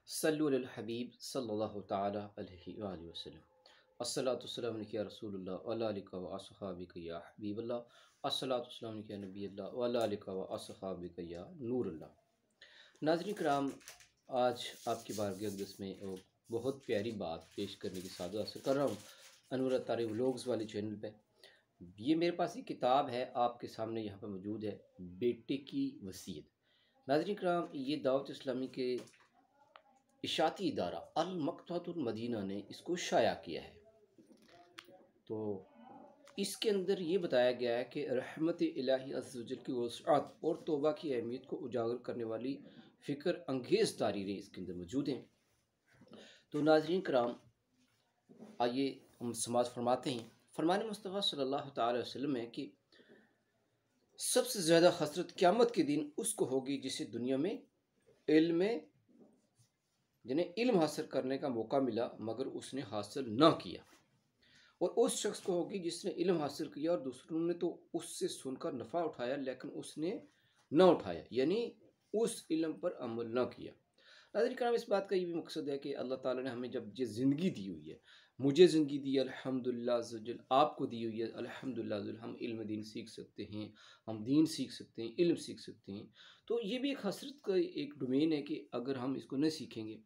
सल्लु अलल हबीब सल्लल्लाहु तआला अलैहि वसल्लम। अस्सलातु वस्सलामु अलैका या रसूलल्लाह व अला आलिका व अस्हाबिका या हबीबल्लाह। अस्सलातु वस्सलामु अलैका या नबीयल्लाह व अला आलिका व अस्हाबिका या नूरल्लाह। नाज़रीन कराम, आज आपकी बारगाह अक़दस में बहुत प्यारी बात पेश करने की सादत हासिल कर रहा हूँ अनवर अत्तारी व्लॉग्स वाले चैनल पे। ये मेरे पास एक किताब है, आपके सामने यहाँ पर मौजूद है, बेटे की वसीयत। नाज़रीन कराम, ये दावत इस्लामी के इशाती इदारा अल मक्तबतुल मदीना ने इसको शाया किया है। तो इसके अंदर ये बताया गया है कि रहमत इलाही अज़्ज़ व जल की वसअत और तौबा की अहमियत को उजागर करने वाली फ़िक्र अंगेज़ तारीरें इसके अंदर मौजूद हैं। तो नाज़रीन कराम, आइए हम समाज फरमाते हैं, फरमान मुस्तफ़ा सल्लल्लाहु तआला अलैहि वसल्लम है कि सबसे ज़्यादा हसरत क़यामत के दिन उसको होगी जिसे दुनिया में इल्म हासिल करने का मौका मिला मगर उसने हासिल ना किया, और उस शख्स को होगी जिसने इल्म हासिल किया और दूसरों ने तो उससे सुनकर नफ़ा उठाया लेकिन उसने ना उठाया, यानी उस इल्म पर अमल ना किया। नाज़रीन कराम, इस बात का ये भी मकसद है कि अल्लाह ताला ने हमें जब ये ज़िंदगी दी हुई है, मुझे ज़िंदगी दी है अल्हम्दुलिल्लाह अज़्ज़ व जल, आपको दी हुई है अल्हम्दुलिल्लाह अज़्ज़ व जल, हम इल्म दीन सीख सकते हैं, हम दीन सीख सकते हैं, इल्म सीख सकते हैं। तो ये भी एक हसरत का एक डोमेन है कि अगर हम इसको नहीं सीखेंगे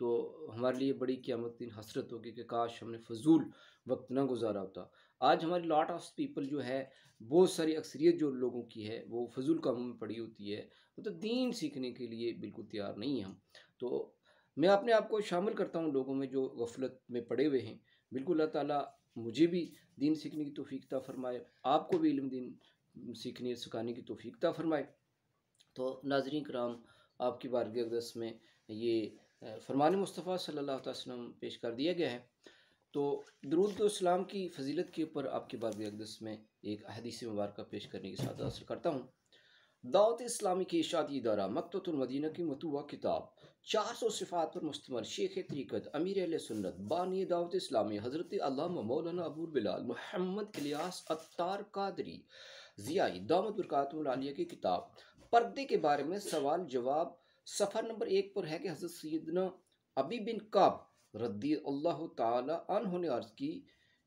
तो हमारे लिए बड़ी क़यामत दिन हसरत होगी कि काश हमने फ़जूल वक्त ना गुजारा होता। आज हमारी लॉट ऑफ पीपल जो है, बहुत सारी अक्सरियत जो लोगों की है वो फ़जूल कामों में पड़ी होती है, मतलब दीन सीखने के लिए बिल्कुल तैयार नहीं है हम। तो मैं अपने आप को शामिल करता हूँ लोगों में जो गफलत में पड़े हुए हैं। बिल्कुल अल्लाह ताला मुझे भी दीन सीखने की तौफ़ीक अता फ़रमाए, आपको भी इल्म दीन सीखने सिखाने की तौफ़ीक अता फ़रमाए। तो नाज़रीन कराम, आपकी बारगाह अक़दस में ये फरमान मुस्तफ़ा सल्लल्लाहु अलैहि वसल्लम पेश कर दिया गया है। तो दुरूद व सलाम की फ़जीलत के ऊपर आपकी बारगाह अक़दस में एक हदीस मुबारक पेश करने की सादत हासिल करता हूँ। दावत इस्लामी के इशाती इदारा मक्तबतुल मदीना की मतबूआ किताब 400 सिफ़ात पर मुश्तमिल शेख तरीक़त अमीर अहले सुन्नत बानी दावत इस्लामी हज़रत अल्लामा मौलाना अबू बिलाल मोहम्मद इलियास अत्तार कादरी ज़ियाई दामत बरकातुहुल आलिया की किताब पर्दे के बारे में सवाल जवाब सफ़ा नंबर 1 पर है कि हज़रत सैयदना अबी बिन काब रदी अल्लाह ताला अन्हु ने अर्ज़ की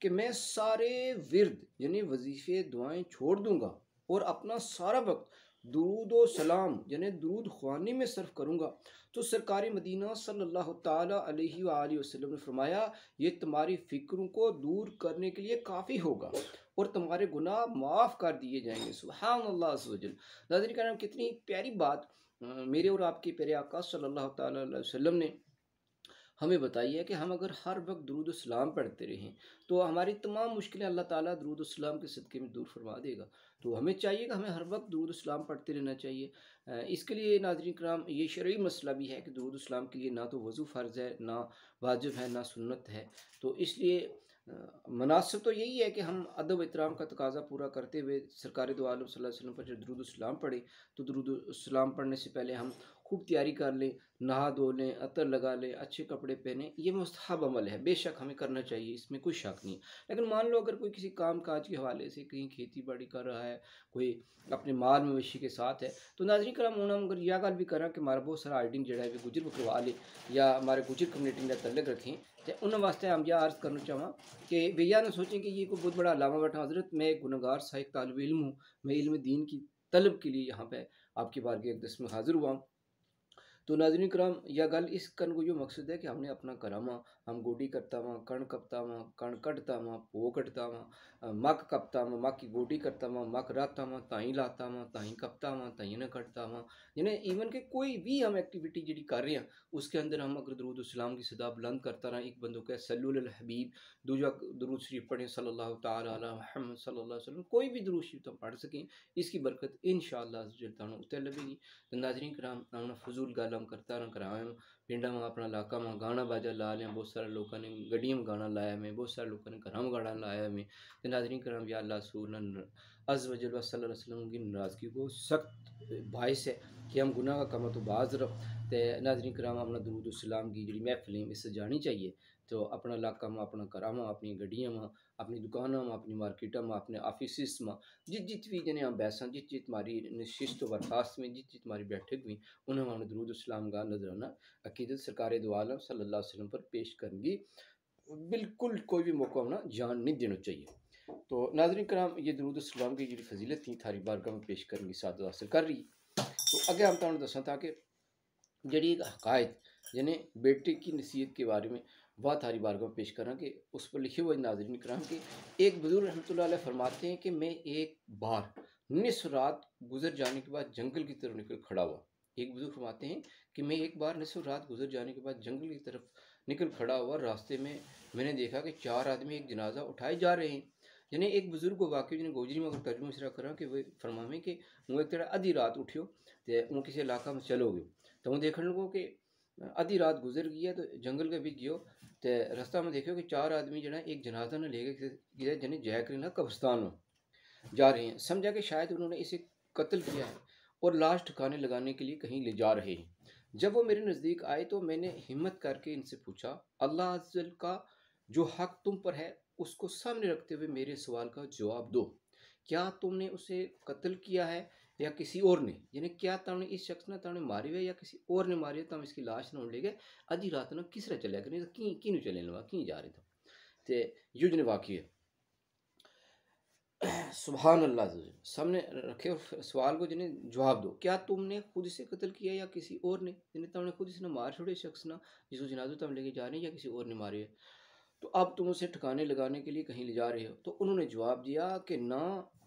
कि मैं सारे विर्द यानी वजीफ़े दुआएं छोड़ दूंगा और अपना सारा वक्त दुरूद व सलाम यानी दुरूद ख़्वानी में सर्फ करूँगा। तो सरकारी मदीना सल्लल्लाहु ताला अलैहि वसल्लम ने फरमाया, ये तुम्हारी फ़िक्रों को दूर करने के लिए काफ़ी होगा और तुम्हारे गुनाह माफ़ कर दिए जाएंगे। सुभान अल्लाह अज़्ज़ व जल। नाज़रीन कराम, कितनी प्यारी बात मेरे और आपके प्यारे आका सल्लल्लाहु ताला अलैहि वसल्लम ने हमें बताई है कि हम अगर हर वक्त दुरूद सलाम पढ़ते रहें तो हमारी तमाम मुश्किलें अल्लाह ताला दुरूद सलाम के सदक़े में दूर फरमा देगा। तो हमें चाहिए कि हमें हर वक्त दुरूद सलाम पढ़ते रहना चाहिए। इसके लिए नाज़रीन कराम, ये शरई मसला भी है कि दुरूद सलाम के लिए ना तो वज़ू फ़र्ज़ है, ना वाजिब है, ना सुन्नत है। तो इसलिए मुनासिब तो यही है कि हम अदब एहतराम का तकाज़ा पूरा करते हुए सरकार दो आलम सल्लल्लाहु अलैहि वसल्लम पर जो दुरूद सलाम पढ़ें। तो दुरूद सलाम पढ़ने से पहले हम खूब तैयारी कर लें, नहा धो लें, अतर लगा लें, अच्छे कपड़े पहने। ये मुस्तहब अमल है, बेशक हमें करना चाहिए, इसमें कोई शक नहीं। लेकिन मान लो अगर कोई किसी काम काज के हवाले से कहीं खेती बाड़ी कर रहा है, कोई अपने माल मवेशी के साथ है, तो नाज़रीन कराम, हम अगर यह गल भी करा कि हमारा बहुत सारा आइडिंग जो है गुजर करवा ले या हमारे गुजर कम्यूनिटी ने तल्लक रखें, तो उन्होंने वास्ते हम यह अर्ज़ करना चाहवा कि भैया ना सोचें कि ये कोई बहुत बड़ा अलामा बैठा। हज़रत, मैं एक गुनहगार सा एक तालिब इल्म हूँ, मैं इल्म दीन की तलब के लिए यहाँ पे आपकी बारगाह अक़दस में हाज़िर हुआ हूँ। तो नाज़रीन कराम, यह गल इस कन को जो मकसद है कि हमने अपना करामा हम गोडी करता वहाँ कण कपता वहाँ कण कटता वहाँ पो कटता वहाँ मक कपता वहाँ मक की गोडी करता वहाँ मक रहता वहाँ ताई लाता वहाँ ताई कपता वहाँ ताई न कटता वहाँ। यानी इवन के कोई भी हम एक्टिविटी जी कर रहे हैं उसके अंदर हम अगर दुरूद सलाम की सदा बुलंद करता रहा, एक बंदों का सल्लु अलल हबीब, दूजा दुरूद शरीफ पढ़ें सल्लल्लाहु ताला अला मुहम्मद सल्लल्लाहु अलैहि वसल्लम, कोई भी दुरूद शरीफ हम पढ़ सकें, इसकी बरकत इंशाअल्लाह उत्ते लगेगी। तो नाज़रीन कराम, हमने फजूल गल हम करता रह कराएं पिंडा में अपना इलाका में गाना बाजा ला लिया, बहुत सारे लोगों ने गड्डियों में गाना लाया में, बहुत सारे लोगों ने घर में गाना लाया में। तो नाज़रीन कराम, या अल्लाह सूर अज़्ज़ व जल व सल्लल्लाहु अलैहि वसल्लम की नाराज़गी को सख्त बाइस है कि हम गुनाह का कम तो बाज रहो। ते नाज़रीन कराम अपना दरूद सलाम की जी महफिलें इस जानी चाहिए। तो अपना इलाका में अपना घर में अपनी गड्डियां में अपनी दुकानों में अपनी मार्केटों में अपने ऑफिस में जित जित भी जने हम बैसा जित जित हमारी नशिस्त बर्खास्त में जित जित हमारी बैठक हुई उन्हें हमने दरूद सलाम का नजराना अकीदत सरकार दो आलम सल्लल्लाहु अलैहि वसल्लम पर पेश करेंगी। बिल्कुल कोई भी मौका होना जान नहीं देना चाहिए। तो नाज़रीन कराम ये दरूद सलाम की जी फजीलत थी थारी बारगाह में पेश करेंगी साथ हासिल कर रही। तो अगे हम तुहानू दसा था कि जड़ी एक हकायत यानी बेटे की नसीहत के बारे में वह थारी बारगाह में पेश करा कि उस पर लिखे हुए नाज़रीन कराम कि एक बुजुर्ग रहमतुल्लाह अलैह फरमाते हैं कि मैं एक बार निस्फ रात गुजर जाने के बाद जंगल की तरफ निकल खड़ा हुआ। एक बुजुर्ग फरमाते हैं कि मैं एक बार निस्फ रात गुजर जाने के बाद जंगल की तरफ निकल खड़ा हुआ। रास्ते में मैंने देखा कि 4 आदमी एक जनाजा उठाए जा रहे हैं। यानी एक बुजुर्ग को वाकई जिन्हें गोजरी में अगर तर्जुमा इसरा करा कि वह फरमावे कि वो एक तरह आधी रात उठियो तो वो किसी इलाका में चलो गयो तो वो देखने लगो कि आधी रात गुजर गई है तो जंगल के बीच गयो तो रास्ता में देखो कि 4 आदमी जो एक जनाजा ने लेके जिन्हें जयकरी ना कब्रस्तान में जा रहे हैं। समझा कि शायद उन्होंने इसे कत्ल किया है और लाश ठिकाने लगाने के लिए कहीं ले जा रहे हैं। जब वो मेरे नज़दीक आए तो मैंने हिम्मत करके इनसे पूछा, अल्लाह अज़्ज़ल का जो हक तुम पर है उसको सामने रखते हुए मेरे सवाल का जवाब दो। क्या तुमने उसे कत्ल किया है या किसी और ने? यानी क्या तुमने इस शख्स ने तुमने मारी है या किसी और ने मारी है? तुम इसकी लाश न ले गए आधी रात न किस तरह चलिया करें की चले लवा की जा रहे थे ते युज ने वाकई सुभान अल्लाह सामने रखे और सवाल को जिन्हें जवाब दो। क्या तुमने खुद इसे कत्ल किया या किसी और ने? जिन्हें तुमने खुद इसने मार छोड़े शख्स ना जिसको जनाजा तुम लेके जा रहे हैं या किसी और ने मारे है? तो अब तुम उसे ठिकाने लगाने के लिए कहीं ले जा रहे हो। तो उन्होंने जवाब दिया कि ना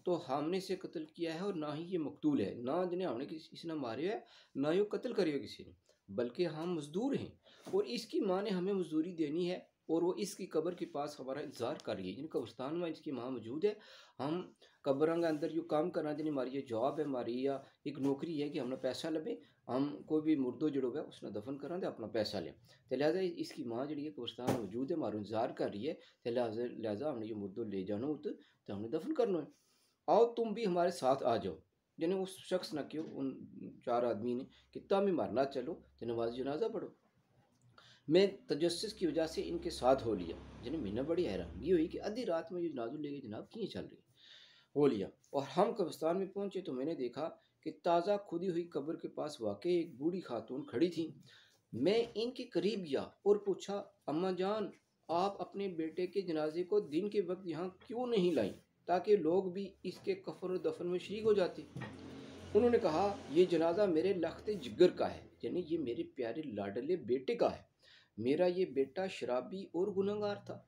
तो हमने इसे कत्ल किया है और ना ही ये मकतूल है। ना जिन्हें हमने किसी ने मारे है ना ही वो कत्ल करिए किसी ने, बल्कि हम मजदूर हैं और इसकी माँ ने हमें मजदूरी देनी है और वो इसकी कब्र के पास हमारा इंतज़ार कर रही है। जिन कब्रस्तान में इसकी माँ मौजूद है। हम कब्र के अंदर जो काम करना जिन्हें हमारी ये जॉब है हमारी या एक नौकरी है कि हमने पैसा लभे हम कोई भी मुर्दो जड़ो है उसने दफन करा तो अपना पैसा लें। तो लिहाजा इसकी माँ जी कब्रस्तान मौजूद है हमारा इंतजार कर रही है। तो लिहाजा हमने ये मुर्दो ले जाना हो तो हमने दफन करना है। आओ तुम भी हमारे साथ आ जाओ। जिन्हें उस शख्स ने क्यों उन 4 आदमी ने कि तुम भी मरना चलो तो नमाज जनाजा पढ़ो। मैं तजस्सुस की वजह से इनके साथ हो लिया। जिन्हें मैंने बड़ी हैरानगी हुई कि आधी रात में ये जनाजो लेके जनाब क्यों चल रही हो लिया। और हम कब्रिस्तान में पहुंचे तो मैंने देखा कि ताज़ा खुदी हुई कब्र के पास वाकई एक बूढ़ी खातून खड़ी थी। मैं इनके करीब गया और पूछा, अम्मा जान आप अपने बेटे के जनाजे को दिन के वक्त यहाँ क्यों नहीं लाई ताकि लोग भी इसके कफन और दफन में शरीक हो जाते। उन्होंने कहा, ये जनाजा मेरे लख्ते जिगर का है, यानी ये मेरे प्यारे लाडले बेटे का है। मेरा ये बेटा शराबी और गुनहगार था।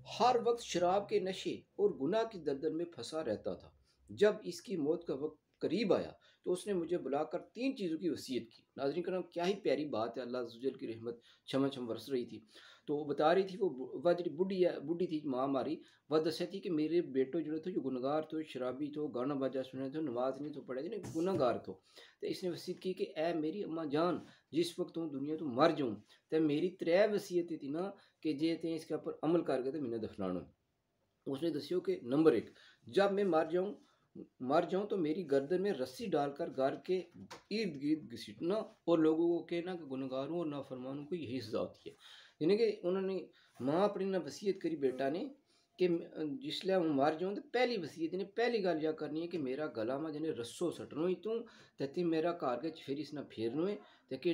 हर वक्त शराब के नशे और गुनाह की दलदल में फंसा रहता था। जब इसकी मौत का वक्त करीब आया तो उसने मुझे बुलाकर 3 चीज़ों की वसीयत की। नाज़रीन करम क्या ही प्यारी बात है। अल्लाह अज़्ज़ल की रहमत छम छम बरस रही थी। तो वो बता रही थी वह जी बुढ़ी थी माँ हमारी वह दसे थी कि मेरे बेटो जो थे जो गुनहगार थे शराबी थे गाना बाजा सुने थे नमाज नहीं तो पढ़े थे गुनहगार थे। तो इसने वसीयत की कि ए मेरी अम्मा जान जिस वक्त तू दुनिया तो मर जाऊँ तो मेरी 3 वसीयत थी ना कि जे ते इसके ऊपर अमल कर गए तो मैंने दफनाना। उसने दसियो कि नंबर 1 जब मैं मर जाऊं तो मेरी गर्दन में रस्सी डालकर घर के इर्द गिर्द घसीटना और लोगों को कहना कि गुनहगारों और नाफरमानों को यही सजा होती है। यानी कि उन्होंने माँ अपनी ना वसीयत करी बेटा ने कि जिसले हूँ मर जाऊँ तो पहली वसीयत ने पहली गल यह करनी है कि मेरा गला में जिन्हें रस्सो सटनो ही तू ते मेरा घर के फिर इसना फेरनो है ते कि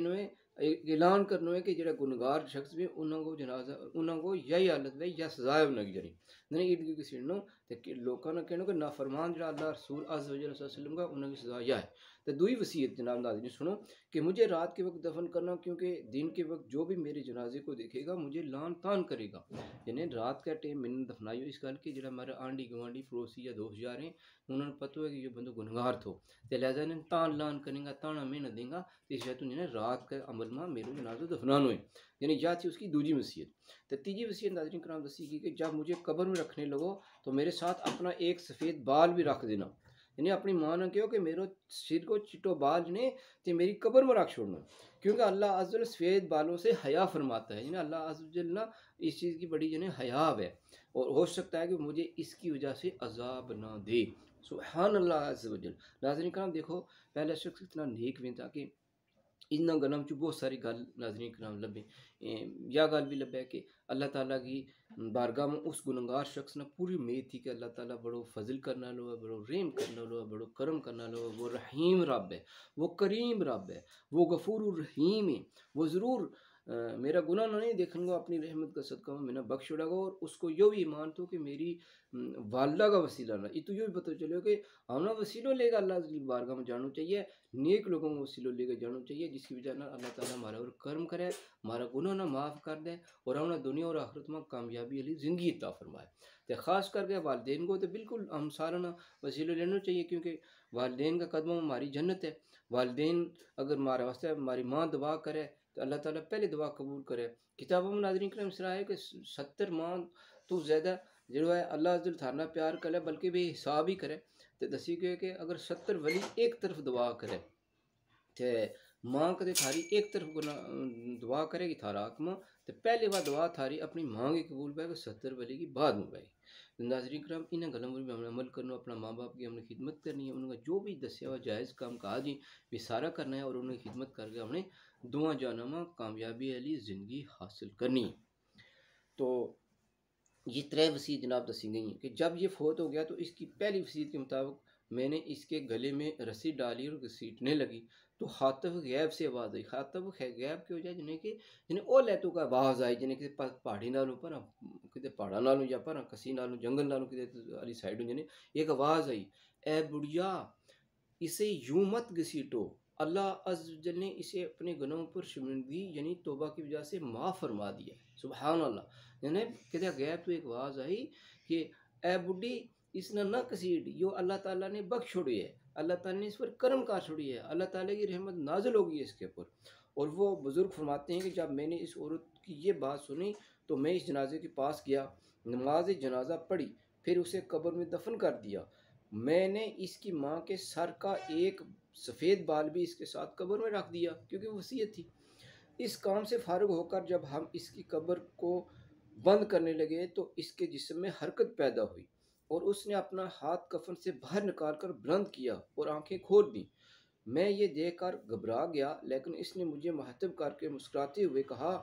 ऐलान करना है कि जो गुनहगार शख्स भी उन्होंने जनाजा उन्होंने यही हालत है या सजा है उन्होंने जरी नहीं इर्द गिर्द घसीटनो तो लोगों ने कहना कि नाफरमान जो अल्लाह रसूल अज़्ज़ व जल का उन्होंने सजा यह है। तो दूसरी वसीयत जनाब नाज़रीन सुनो कि मुझे रात के वक्त दफन करना क्योंकि दिन के वक्त जो भी मेरे जनाजे को देखेगा मुझे लान तान करेगा। यानी रात का टाइम मैंने दफनाई इस गल कि जो हमारे आंडी गवांडी पड़ोसी या दोस्त जा रहे हैं उन्होंने पता है कि ये बंदा गुनहगार थो तो लिहाजा इन्हें तान लान करेगा ताना मेहनत देगा तो इस वजह ने रात के अमल में मेरे जनाजा दफनानो है। यानी यह थी उसकी दूसरी वसीयत। तो तीसरी वसीयत नाज़रीन कराम दसी गई कि जब मुझे कब्र में रखने लगो तो मेरे साथ अपना एक सफ़ेद बाल भी रख देना। यानी अपनी माँ ने कहो कि मेरे सिर को चिट्टो बाल ने तो मेरी कब्र में रख छोड़ना क्योंकि अल्लाह अज़्ज़ल सफ़ेद बालों से हया फरमाता है। यानी अल्लाह अज़्ज़ल ना इस चीज़ की बड़ी यानी हया है और हो सकता है कि मुझे इसकी वजह से अजाब ना दे सुबहान अल्लाह अज़्ज़ व जल। नाज़रीन कराम देखो, पहला शख्स इतना नेक वे था कि इन्ना गल्लां च बहुत सारी गल नाज़रीन कराम लब्भे। या गल भी लब्भे कि अल्लाह ताला की बारगाह में उस गुनहगार शख्स ने पूरी उम्मीद थी कि अल्लाह ताला बड़ो फज़ल करने वालो है, बड़ो रहम करने वालो है, बड़ो करम करने वालो है, वो रहीम रब है, वो करीम रब है, वो गफूरुर रहीम है, वो ज़रूर मेरा गुनाह ना नहीं देखूँगा, अपनी रहमत का सदका में मैंने बख्श छोड़ेगा। और उसको यो भी ईमान तो कि मेरी वालदा का वसीला ना, ये तो यो भी पता चलो कि हमने वसीलो लेगा अल्लाह की बारगाह में जाना चाहिए, नेक लोगों को वसीलो लेकर जाना चाहिए, जिसकी वजह से अल्लाह ताला हमारा और कर्म करे, हमारा गुनाह ना माफ़ कर दे और हमें दुनिया और आखिरत में कामयाबी वाली ज़िंदगी अता फरमाए। तो ख़ास करके वालिदैन को तो बिल्कुल हम सारा ना वसीलो लेना चाहिए, क्योंकि वालिदैन का कदम में हमारी जन्नत है। वालिदैन अगर हमारे वास्ते हमारी माँ दुआ करे तो अल्लाह ताला पहले दुआ कबूल करे। किताबों में नाज़रीन करम इसरा है कि 70 माँ तो ज़्यादा जो है अल्लाह अज़्ज़ल थारे नाल प्यार करे, बल्कि बेहिसाब ही करे। तो दसी गए कि अगर 70 वली एक तरफ दुआ करे ते माँ कदे थारी एक तरफ दुआ करेगी थारा हक में, तो पहले वह दुआ थारी अपनी माँ की कबूल पाएगी, 70 वली की बाद में पाएगी। नाज़रीन करम इन्हें गलों पर भी हमने अमल करना, अपना माँ बाप की हमने खिदमत करनी है, उनका जो भी दसिया हुआ जायज़ काम कहा जी भी सारा करना है और उन्हें खिदमत करके हमने दुआ जाना में कामयाबी वाली ज़िंदगी हासिल करनी है। तो ये 3 वसीयत जनाब दसी गई हैं कि जब ये फ़ौत हो गया तो इसकी पहली वसीयत के मुताबिक मैंने इसके गले में रस्सी डाली और घसीटने लगी, तो खातब गैब से आवाज़ आई। खातब गैब की वजह जिन्हें कि जिन्हें ओ लैतों का आवाज़ आई, जिन्हें किसी पहाड़ी नालों पर किते पहाड़ा नालों या पर कसी नालों जंगल नालों किते वाली साइड जिन्हें एक आवाज़ आई, ए बुढ़िया इसे यूं मत घसीटो, अल्लाह अज़्ज़ व जल ने इसे अपने गुनाहों पर शर्मिंदगी यानी तौबा की वजह से माफ़ फरमा दिया। सुबहान अल्लाह। यानी कहते गैब तो एक आवाज़ आई कि ए बुढ़ी इसने न घसीट, यो अल्लाह ताला ने बख्श छोड़ी है, अल्लाह ताला ने इस पर करम कर छोड़ी है, अल्लाह ताला की रहमत नाज़िल होगी इसके ऊपर। और वो बुज़ुर्ग फरमाते हैं कि जब मैंने इस औरत की ये बात सुनी तो मैं इस जनाजे के पास गया, नमाज जनाजा पढ़ी, फिर उसे कब्र में दफन कर दिया। मैंने इसकी माँ के सर का एक सफ़ेद बाल भी इसके साथ कब्र में रख दिया, क्योंकि वसीयत थी। इस काम से फारिग होकर जब हम इसकी कब्र को बंद करने लगे तो इसके जिस्म में हरकत पैदा हुई और उसने अपना हाथ कफन से बाहर निकाल कर बुलंद किया और आंखें खोल दी। मैं ये देखकर घबरा गया, लेकिन इसने मुझे महतब करके मुस्कुराते हुए कहा,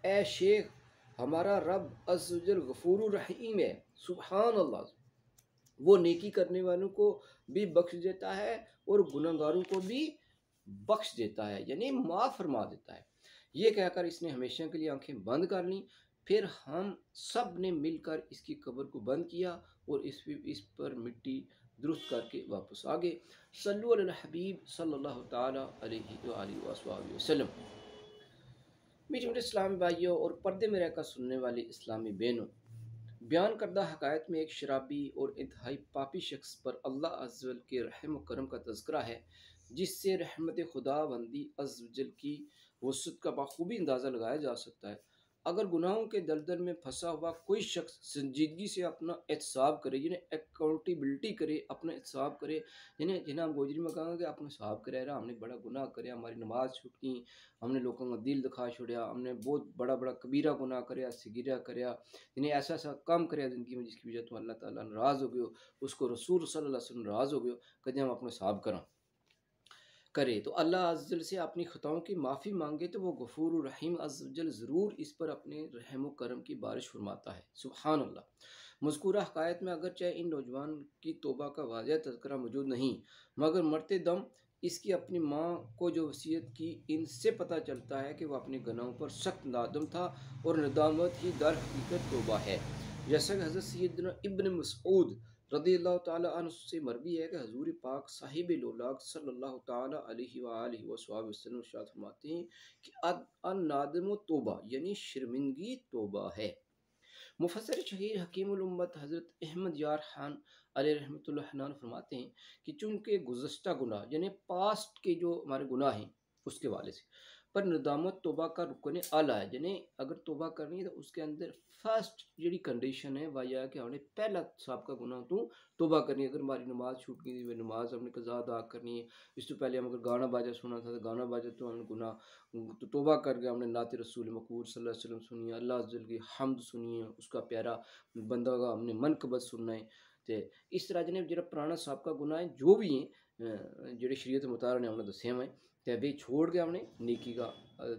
ए शेख, हमारा रब अज़्ज़ व जल गफूरुर रहीम है। सुबहान अल्लाह। वो नेकी करने वालों को भी बख्श देता है और गुनहगारों को भी बख्श देता है, यानी माफ़ फरमा देता है। ये कहकर इसने हमेशा के लिए आंखें बंद कर लीं। फिर हम सब ने मिलकर इसकी कब्र को बंद किया और इस पर मिट्टी दुरुस्त करके वापस आ गए। सल्लु अला हबीब सल्लल्लाहु ताला अलैहि व आलिहि वसल्लम। मीठे मीठे इस्लामी भाइयों और पर्दे में रहकर सुनने वाली इस्लामी बहनों, बयान करदा हकायत में एक शराबी और इंतहाई पापी शख्स पर अल्लाह अज़्ज़ व जल के रहम व करम का तज़किरा है, जिससे रहमत खुदावंदी अज़्ज़ व जल की वसअत का बखूबी अंदाज़ा लगाया जा सकता है। अगर गुनाहों के दलदल में फंसा हुआ कोई शख्स संजीदगी से अपना एहतसाब करे, जिन्हें अकाउंटेबिलिटी करे, अपना एहतसाब करे, जिन्हें जिन्हें हम गोजरी में कहेंगे अपना हिसाब करे रहा, हमने बड़ा गुनाह करे, हमारी नमाज छूट गई, हमने लोगों का दिल दिखा छोड़ा, हमने बहुत बड़ा बड़ा कबीरा गुनाह करे, सगीरा करे, जिन्हें ऐसा ऐसा काम करे ज़िंदगी में जिसकी वजह तो अल्लाह ताला नाराज़ हो गयो, उसको रसूल सल्लल्लाहु अलैहि वसल्लम नाराज़ हो गयो, कदे हम अपना हिसाब करा करे तो अल्लाह अज़्ज़ व जल से अपनी ख़ताओं की माफ़ी मांगे तो वो गफूर रहीम अज़्ज़ व जल ज़रूर इस पर अपने रहम व करम की बारिश फरमाता है। सुबहान अल्लाह। मज़कूरा हकायत में अगरचे इन नौजवान की तौबा का वाज़ह तज़किरा मौजूद नहीं, मगर मरते दम इसकी अपनी माँ को जो वसीयत की, इनसे पता चलता है कि वह अपने गुनाहों पर सख्त नादम था और नदामत ही दर हकीकत तौबा है। जैसा कि हज़रत सैयदना इब्न मसऊद रज़ियल्लाहु ताला अन्हु से मरवी है कि हज़ूर पाक साहिब लौलाक सल्लल्लाहु ताला अलैहि व आलिहि वसल्लम इरशाद फरमाते हैं कि अन नादम तौबा यानी शर्मिंदगी तौबा है। मुफस्सिर शहीर हकीमुल उम्मत हज़रत अहमद यार खान अलैहि रहमतुल्लाह हन्नान फरमाते हैं कि चूँकि गुज़श्ता गुनाह यानी पास्ट के जो हमारे गुनाह हैं उसके वाले से, पर नदामत तौबा का रुकन आला है, यानी अगर तौबा करनी है तो उसके अंदर फर्स्ट जी कंडीशन है वह यह है कि हमने पहला सबका गुनाह तो तौबा करनी है। अगर हमारी नमाज छूट गई थी, नमाज हमने कज़ा अदा करनी है, इस तो पहले हम अगर गाना बाजा सुना था तो गाना बाजा तो हमने गुनाह तो तौबा करके हमने नात रसूल मकबूल सल्लल्लाहु अलैहि वसल्लम सुनी है, अल्लाह अज़्ज़ल की हम्द सुनी है, उसका प्यारा बंदा का हमने मनक़बत सुनना है। ते इस तरह जने जेह्ड़ा पुराना साबका गुनाह है जो भी हैं जेह्ड़े शरीयत मुताबिक ने उन्हें दस्से हुए ते वे छोड़ के हमने नेकी का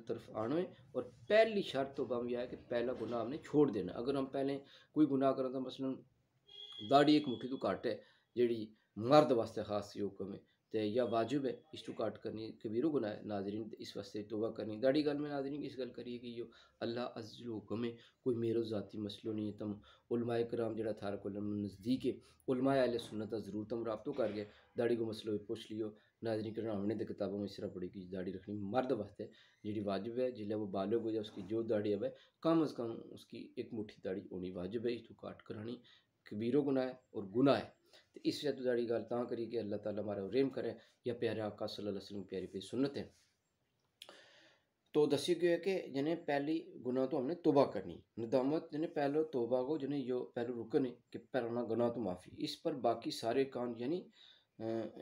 तरफ आना है। और पहली शर्त तो हम यह है कि पहला गुनाह हमने छोड़ देना। अगर हम पहले कोई गुनाह करें तो मसलन दाढ़ी एक मुट्ठी तो घट है जेह्ड़ी मर्द वास्ते खास हुक्म है ते या वाजिब है इस तो घट करनी कबीरो गुनाह है नाज़रीन इस वास्ते तौबा करनी। दाढ़ी गल में नाज़रीन इस गल करिए कि यो अल्लाह अज़्ज़ व हुक्म है कोई मेरो ज़ाती मसलो नहीं है। तम उलमाए कराम जेह्ड़ा थारा कोल नज़दीक है उलमाए अहले सुन्नत ज़रूर तम राब्तो कर गए दाढ़ी को मसलो पुछ लियो। नाज़रीन करना हमने तो किताबों में इस तरह पढ़ी कि दाढ़ी रखनी मर्द वास्ते जेह्ड़ी वाजिब है जिसले वो बालिग हो जाए उसकी जो दाढ़ी है कम अज़ कम उसकी एक मुट्ठी दाढ़ी होनी वाजिब है इस तो घट करानी कबीरो गुनाह है और गुनाह है। तो इस वजह तो दाढ़ी गल तां करी कि अल्लाह ताला हमारा रेम करे या प्यारे आका सल्लल्लाहु अलैहि वसल्लम प्यारी पे सुन्नत है। तो दसी गया है कि जिन्हें पहली गुनाह तो हमने तौबा करनी नदामत जिन्हें पहले तौबा को जिन्हें यो पहले रुकन है कि पहला गुनाह तो माफ़ी इस पर बाकी सारे कान यानी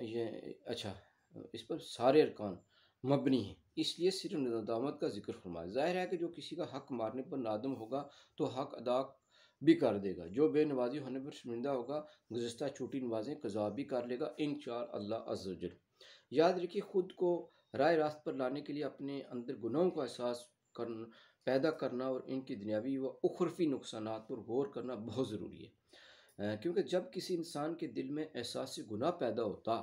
ये अच्छा इस पर सारे अरकान मबनी हैं इसलिए सिर्फ नदामत का जिक्र फरमाया। ज़ाहिर है कि जो किसी का हक मारने पर नादम होगा तो हक अदा भी कर देगा। जो बेनवाजी होने पर शर्मिंदा होगा गुज़श्ता छोटी नमाजें कज़ा भी कर लेगा इंशाअल्लाह अज़्ज़ व जल। याद रखिए खुद को राय रास्त पर लाने के लिए अपने अंदर गुनाहों का एहसास करना पैदा करना और इनकी दुनियावी व उखरफी नुकसानात पर गौर करना बहुत ज़रूरी है। क्योंकि जब किसी इंसान के दिल में एहसास गुनाह पैदा होता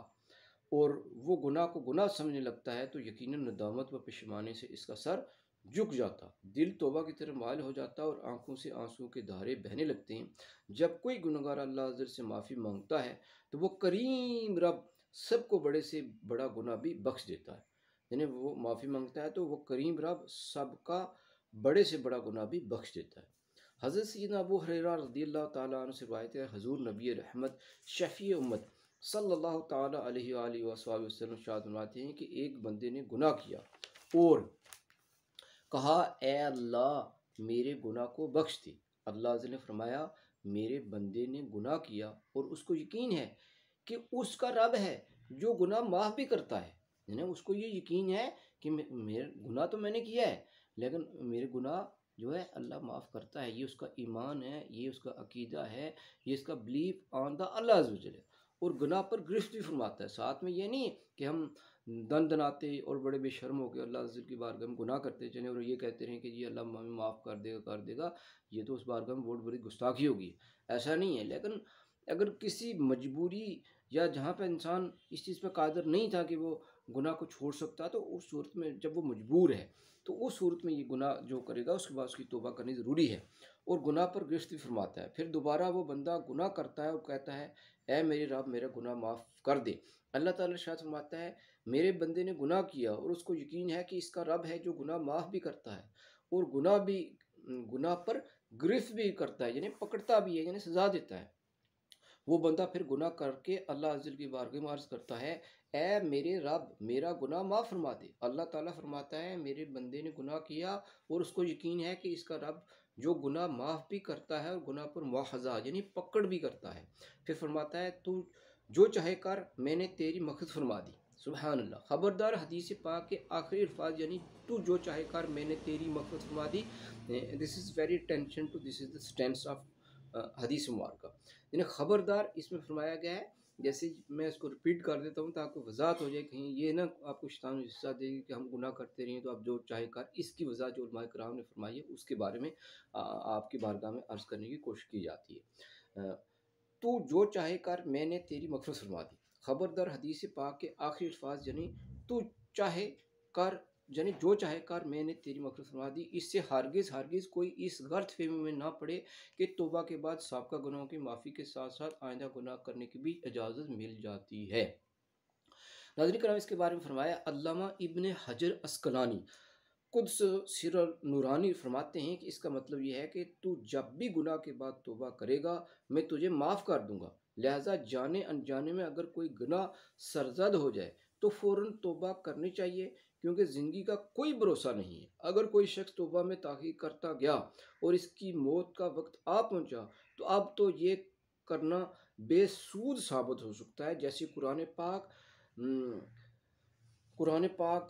और वो गुनाह को गुनाह समझने लगता है तो यकीनन नदामत व पशेमानी से इसका सर झुक जाता दिल तौबा की तरफ मायल हो जाता और आंखों से आंसुओं के धारे बहने लगते हैं। जब कोई गुनहगार अल्लाह अज़्ज़ से माफ़ी मांगता है तो वो करीम रब सबको बड़े से बड़ा गुनाह भी बख्श देता है। यानी वो माफ़ी मांगता है तो वो करीम रब सबका बड़े से बड़ा गुनाह भी बख्श देता है। हज़रत सैयदना अबू हुरैरा रज़ियल्लाहु ताला अन्हु से रिवायत है हुज़ूर नबी रहमत शफ़ी उम्मत सल्लल्लाहु ताला अलैहि वसल्लम इरशाद फरमाते हैं कि एक बंदे ने गुनाह किया और कहा ए अल्लाह मेरे गुनाह को बख्श दे। अल्लाह अज़्ज़ ने फरमाया मेरे बंदे ने गुनाह किया और उसको यकीन है कि उसका रब है जो गुनाह माफ़ भी करता है। यानी उसको ये यकीन है कि मेरे गुनाह तो मैंने किया है लेकिन मेरे गुनाह जो है अल्लाह माफ़ करता है। ये उसका ईमान है ये उसका अकीदा है ये इसका बिलीफ ऑन द अल्लाह अज़्ज़ व जल। और गुनाह पर गिरफ्त भी फरमाता है। साथ में ये नहीं कि हम दन दनाते और बड़े बेशर्म होकर अल्लाह अज़्ज़ की बारगाह में गुनाह करते चले और ये कहते रहें कि जी अल्लाह हमें माफ़ कर देगा ये तो उस बारगाह में बहुत बड़ी गुस्ताखी होगी। ऐसा नहीं है। लेकिन अगर किसी मजबूरी या जहाँ पे इंसान इस चीज़ पे कादिर नहीं था कि वो गुनाह को छोड़ सकता तो उस सूरत में जब वो मजबूर है तो उस सूरत में ये गुनाह जो करेगा उसके बाद उसकी तौबा करनी ज़रूरी है। और गुनाह पर गिरफ्त भी फरमाता है। फिर दोबारा वो बंदा गुनाह करता है और कहता है ऐ मेरे रब मेरा गुनाह माफ़ कर दे। अल्लाह ताला इरशाद फरमाता है मेरे बंदे ने गुनाह किया और उसको यकीन है कि इसका रब है जो गुनाह माफ़ भी करता है और गुनाह पर गिरफ्त भी करता है यानी पकड़ता भी है यानी सज़ा देता है। वो बंदा फिर गुनाह करके अल्लाह अज़्ज़ल की बारगाह में अर्ज़ करता है ए मेरे रब मेरा गुनाह माफ़ फरमा दे। अल्लाह ताला फरमाता है मेरे बंदे ने गुनाह किया और उसको यकीन है कि इसका रब जो गुनाह माफ़ भी करता है और गुनाह पर मुआख़ज़ा यानी पकड़ भी करता है। फिर फरमाता है तू जो चाहे कर मैंने तेरी मग़फ़िरत फरमा दी। सुबहान अल्लाह। ख़बरदार हदीस पाक के आखिरी अल्फाज यानी तू जो चाहे कर मैंने तेरी मग़फ़िरत फरमा दी। This is very tension to this is the stance of हदीस मुबारका। यानी ख़बरदार इसमें फरमाया गया है। जैसे मैं इसको रिपीट कर देता हूँ ताकि वज़ाहत हो जाए कहीं ये ना आपको शैतान हिस्सा देगी कि हम गुनाह करते रहें तो आप जो चाहे कर। इसकी वज़ाहत जो उलमाए किराम ने फरमाई है उसके बारे में आपकी बारगाह में अर्ज़ करने की कोशिश की जाती है। तू जो चाहे कर मैंने तेरी मग़फ़िरत फरमा दी। ख़बरदार हदीस पाक के आखिरी अल्फाज यानी तू चाहे कर यानी जो चाहे कर मैंने तेरी मग़फ़िरत फरमा दी। इससे हरगिज़ कोई इस गलत फ़हमी में ना पड़े कि तौबा के बाद साबका गुनाहों की माफ़ी के साथ साथ आइंदा गुनाह करने की भी इजाज़त मिल जाती है। नाज़रीन करम इसके बारे में फरमाया अल्लामा इब्न हजर अस्कलानी कुद्स सिर नूरानी फरमाते हैं कि इसका मतलब ये है कि तू जब भी गुनाह के बाद तौबा करेगा मैं तुझे माफ़ कर दूंगा। लिहाजा जाने अनजाने में अगर कोई गुनाह सरजद हो जाए तो फ़ौरन तौबा करनी चाहिए क्योंकि ज़िंदगी का कोई भरोसा नहीं है। अगर कोई शख्स तौबा में ताख़ीर करता गया और इसकी मौत का वक्त आ पहुंचा तो अब तो ये करना बेसूद साबित हो सकता है। जैसे कुरान पाक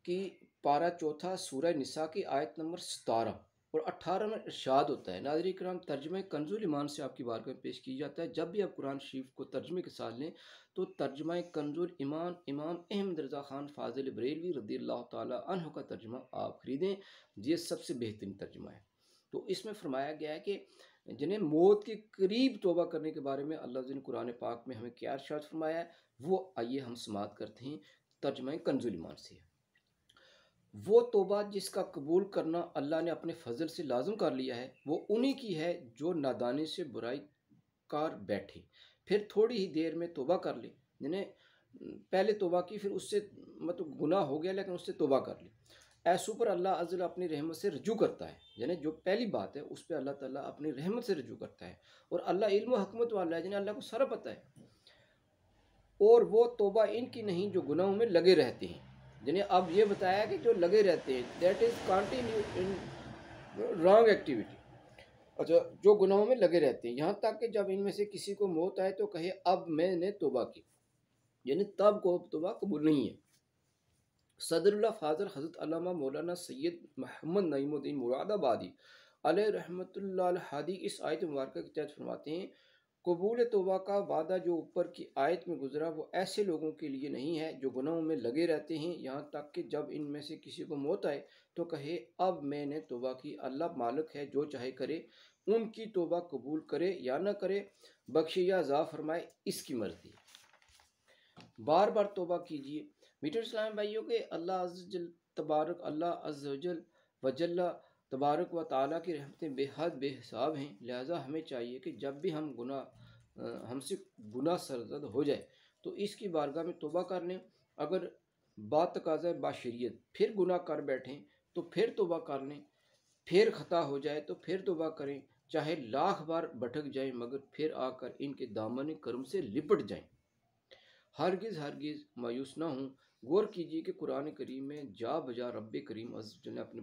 की पारा चौथा सूरह निसा की आयत नंबर 17 और 18 में इरशाद होता है। नाज़रीन किराम, तर्जुमा कंजुल ईमान से आपकी बारगाह में पेश की जाता है। जब भी आप कुरान शरीफ को तर्जुमे के साथ लें तो तर्जुमा कंजुल ईमान इमाम अहमद रज़ा ख़ान फ़ाज़िल बरेलवी रज़ियल्लाहु ताला अन्हु का तर्जुमा आप खरीदें। ये सबसे बेहतरीन तर्जुमा है। तो इसमें फरमाया गया है कि जिन्हें मौत के करीब तौबा करने के बारे में अल्लाह ने कुरान पाक में हमें क्या इरशाद फरमाया है, वो आइए हम समाअत करते हैं। तर्जुमा कंजुल ईमान से, वो तौबा जिसका कबूल करना अल्लाह ने अपने फजल से लाजम कर लिया है, वो उन्हीं की है जो नादानी से बुराई कर बैठे, फिर थोड़ी ही देर में तौबा कर ले। जिन्हें पहले तौबा की, फिर उससे मतलब गुनाह हो गया लेकिन उससे तौबा कर ली। ऐसों पर अल्लाह अज़्ज़ल अपनी रहमत से रजू करता है। यानी जो पहली बात है उस पर अल्लाह ताला अपनी रहमत से रजू करता है। और अल्लाह इल्म व हकमत वाला है, जिन्हें अल्लाह को सारा पता है। और वो तौबा इनकी नहीं जो गुनाहों में लगे रहते हैं। जिन्हें अब ये बताया कि जो लगे रहते हैं, that is continue in wrong activity. अच्छा, जो गुनाहों में लगे रहते हैं, यहाँ तक कि जब इनमें से किसी को मौत आए तो कहे अब मैंने तौबा की, यानी तब को तौबा कबूल नहीं है। सदरुल्लाह फाजल हज़रत अल्लामा मौलाना सैयद मोहम्मद नईमुद्दीन मुरादाबादी अलैहि रहमतुल्लाह अल हादी इस आयत मुबारक के तहत फरमाते हैं, कबूल तौबा का वादा जो ऊपर की आयत में गुजरा वो ऐसे लोगों के लिए नहीं है जो गुनाहों में लगे रहते हैं, यहाँ तक कि जब इनमें से किसी को मौत आए तो कहे अब मैंने तौबा की, अल्लाह मालिक है जो चाहे करे, उनकी तौबा कबूल करे या ना करे, बख्शे या अज़ाब फरमाए, इसकी मर्जी है। बार बार तौबा कीजिए। मीठे इस्लाम भाइयों के अल्लाह अज़्ज़ल तबारक अल्लाह अज़्ज़ल वजल्ला तबारक व ताला की रहमतें बेहद बेहिसाब हैं। लिहाजा हमें चाहिए कि जब भी हमसे गुनाह सरज़द हो जाए तो इसकी बारगाह में तौबा कर लें। अगर बात तकाज़ा बाशरियत फिर गुनाह कर बैठें तो फिर तौबा कर लें, फिर ख़ता हो जाए तो फिर तौबा करें, चाहे लाख बार भटक जाएं मगर फिर आकर इनके दामन करम से लिपट जाएं। हरगिज़ हरगिज़ मायूस ना हूँ। गौर कीजिए कि कुरान करीम में जा बजा रब्बे करीम अज़्ज़ ने अपने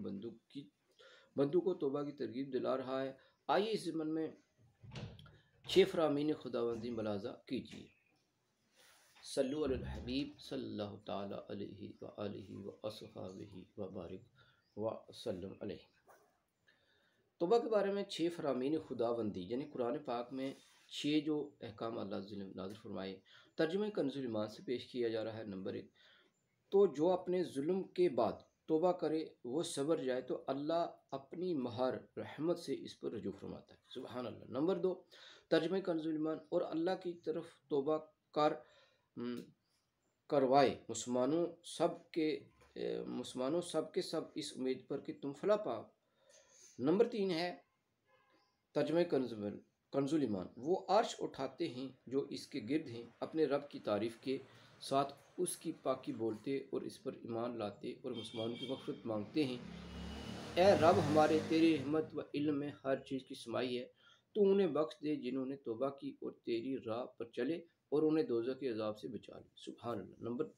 बंदू को तौबा की तरगीब दिला रहा है। आइए इस ज़मन में 6 फरामीन खुदावंदी मुलाज़ा कीजिए। सल्लु अलल हबीब सल्लल्लाहु ताला अलैहि व आलिहि व अस्हाबिहि व बारिक व सल्लम अलैहि। तौबा के बारे में 6 फरामीन खुदावंदी यानी कुरान पाक में 6 जो अहकाम अल्लाह ने नाज़िल फरमाए, तर्जुमे कंजुल ईमान से पेश किया जा रहा है। नंबर 1, तो जो अपने जुल्म के बाद तौबा करे वो सबर जाए तो अल्लाह अपनी महर रहमत से इस पर रजू फरमाता है। सुबहान अल्लाह। नंबर 2, तर्जुमे कंजुल ईमान, और अल्लाह की तरफ तौबा कर करवाए मुसलमानों सब के सब इस उम्मीद पर कि तुम फला पाओ। नंबर 3 है तर्जुमे कंजुल ईमान, वो अर्श उठाते हैं जो इसके गिर्द हैं, अपने रब की तारीफ़ के साथ उसकी पाकी बोलते और इस पर ईमान लाते और मुसलमानों की मग़फ़िरत मांगते हैं। ए रब हमारे, तेरी रहमत व इल्म में हर चीज़ की समाई है। तू उन्हें बख्श दे जिन्होंने तौबा की और तेरी राह पर चले और उन्हें दोज़ख के अज़ाब से बचा ले। सुभान अल्लाह। नंबर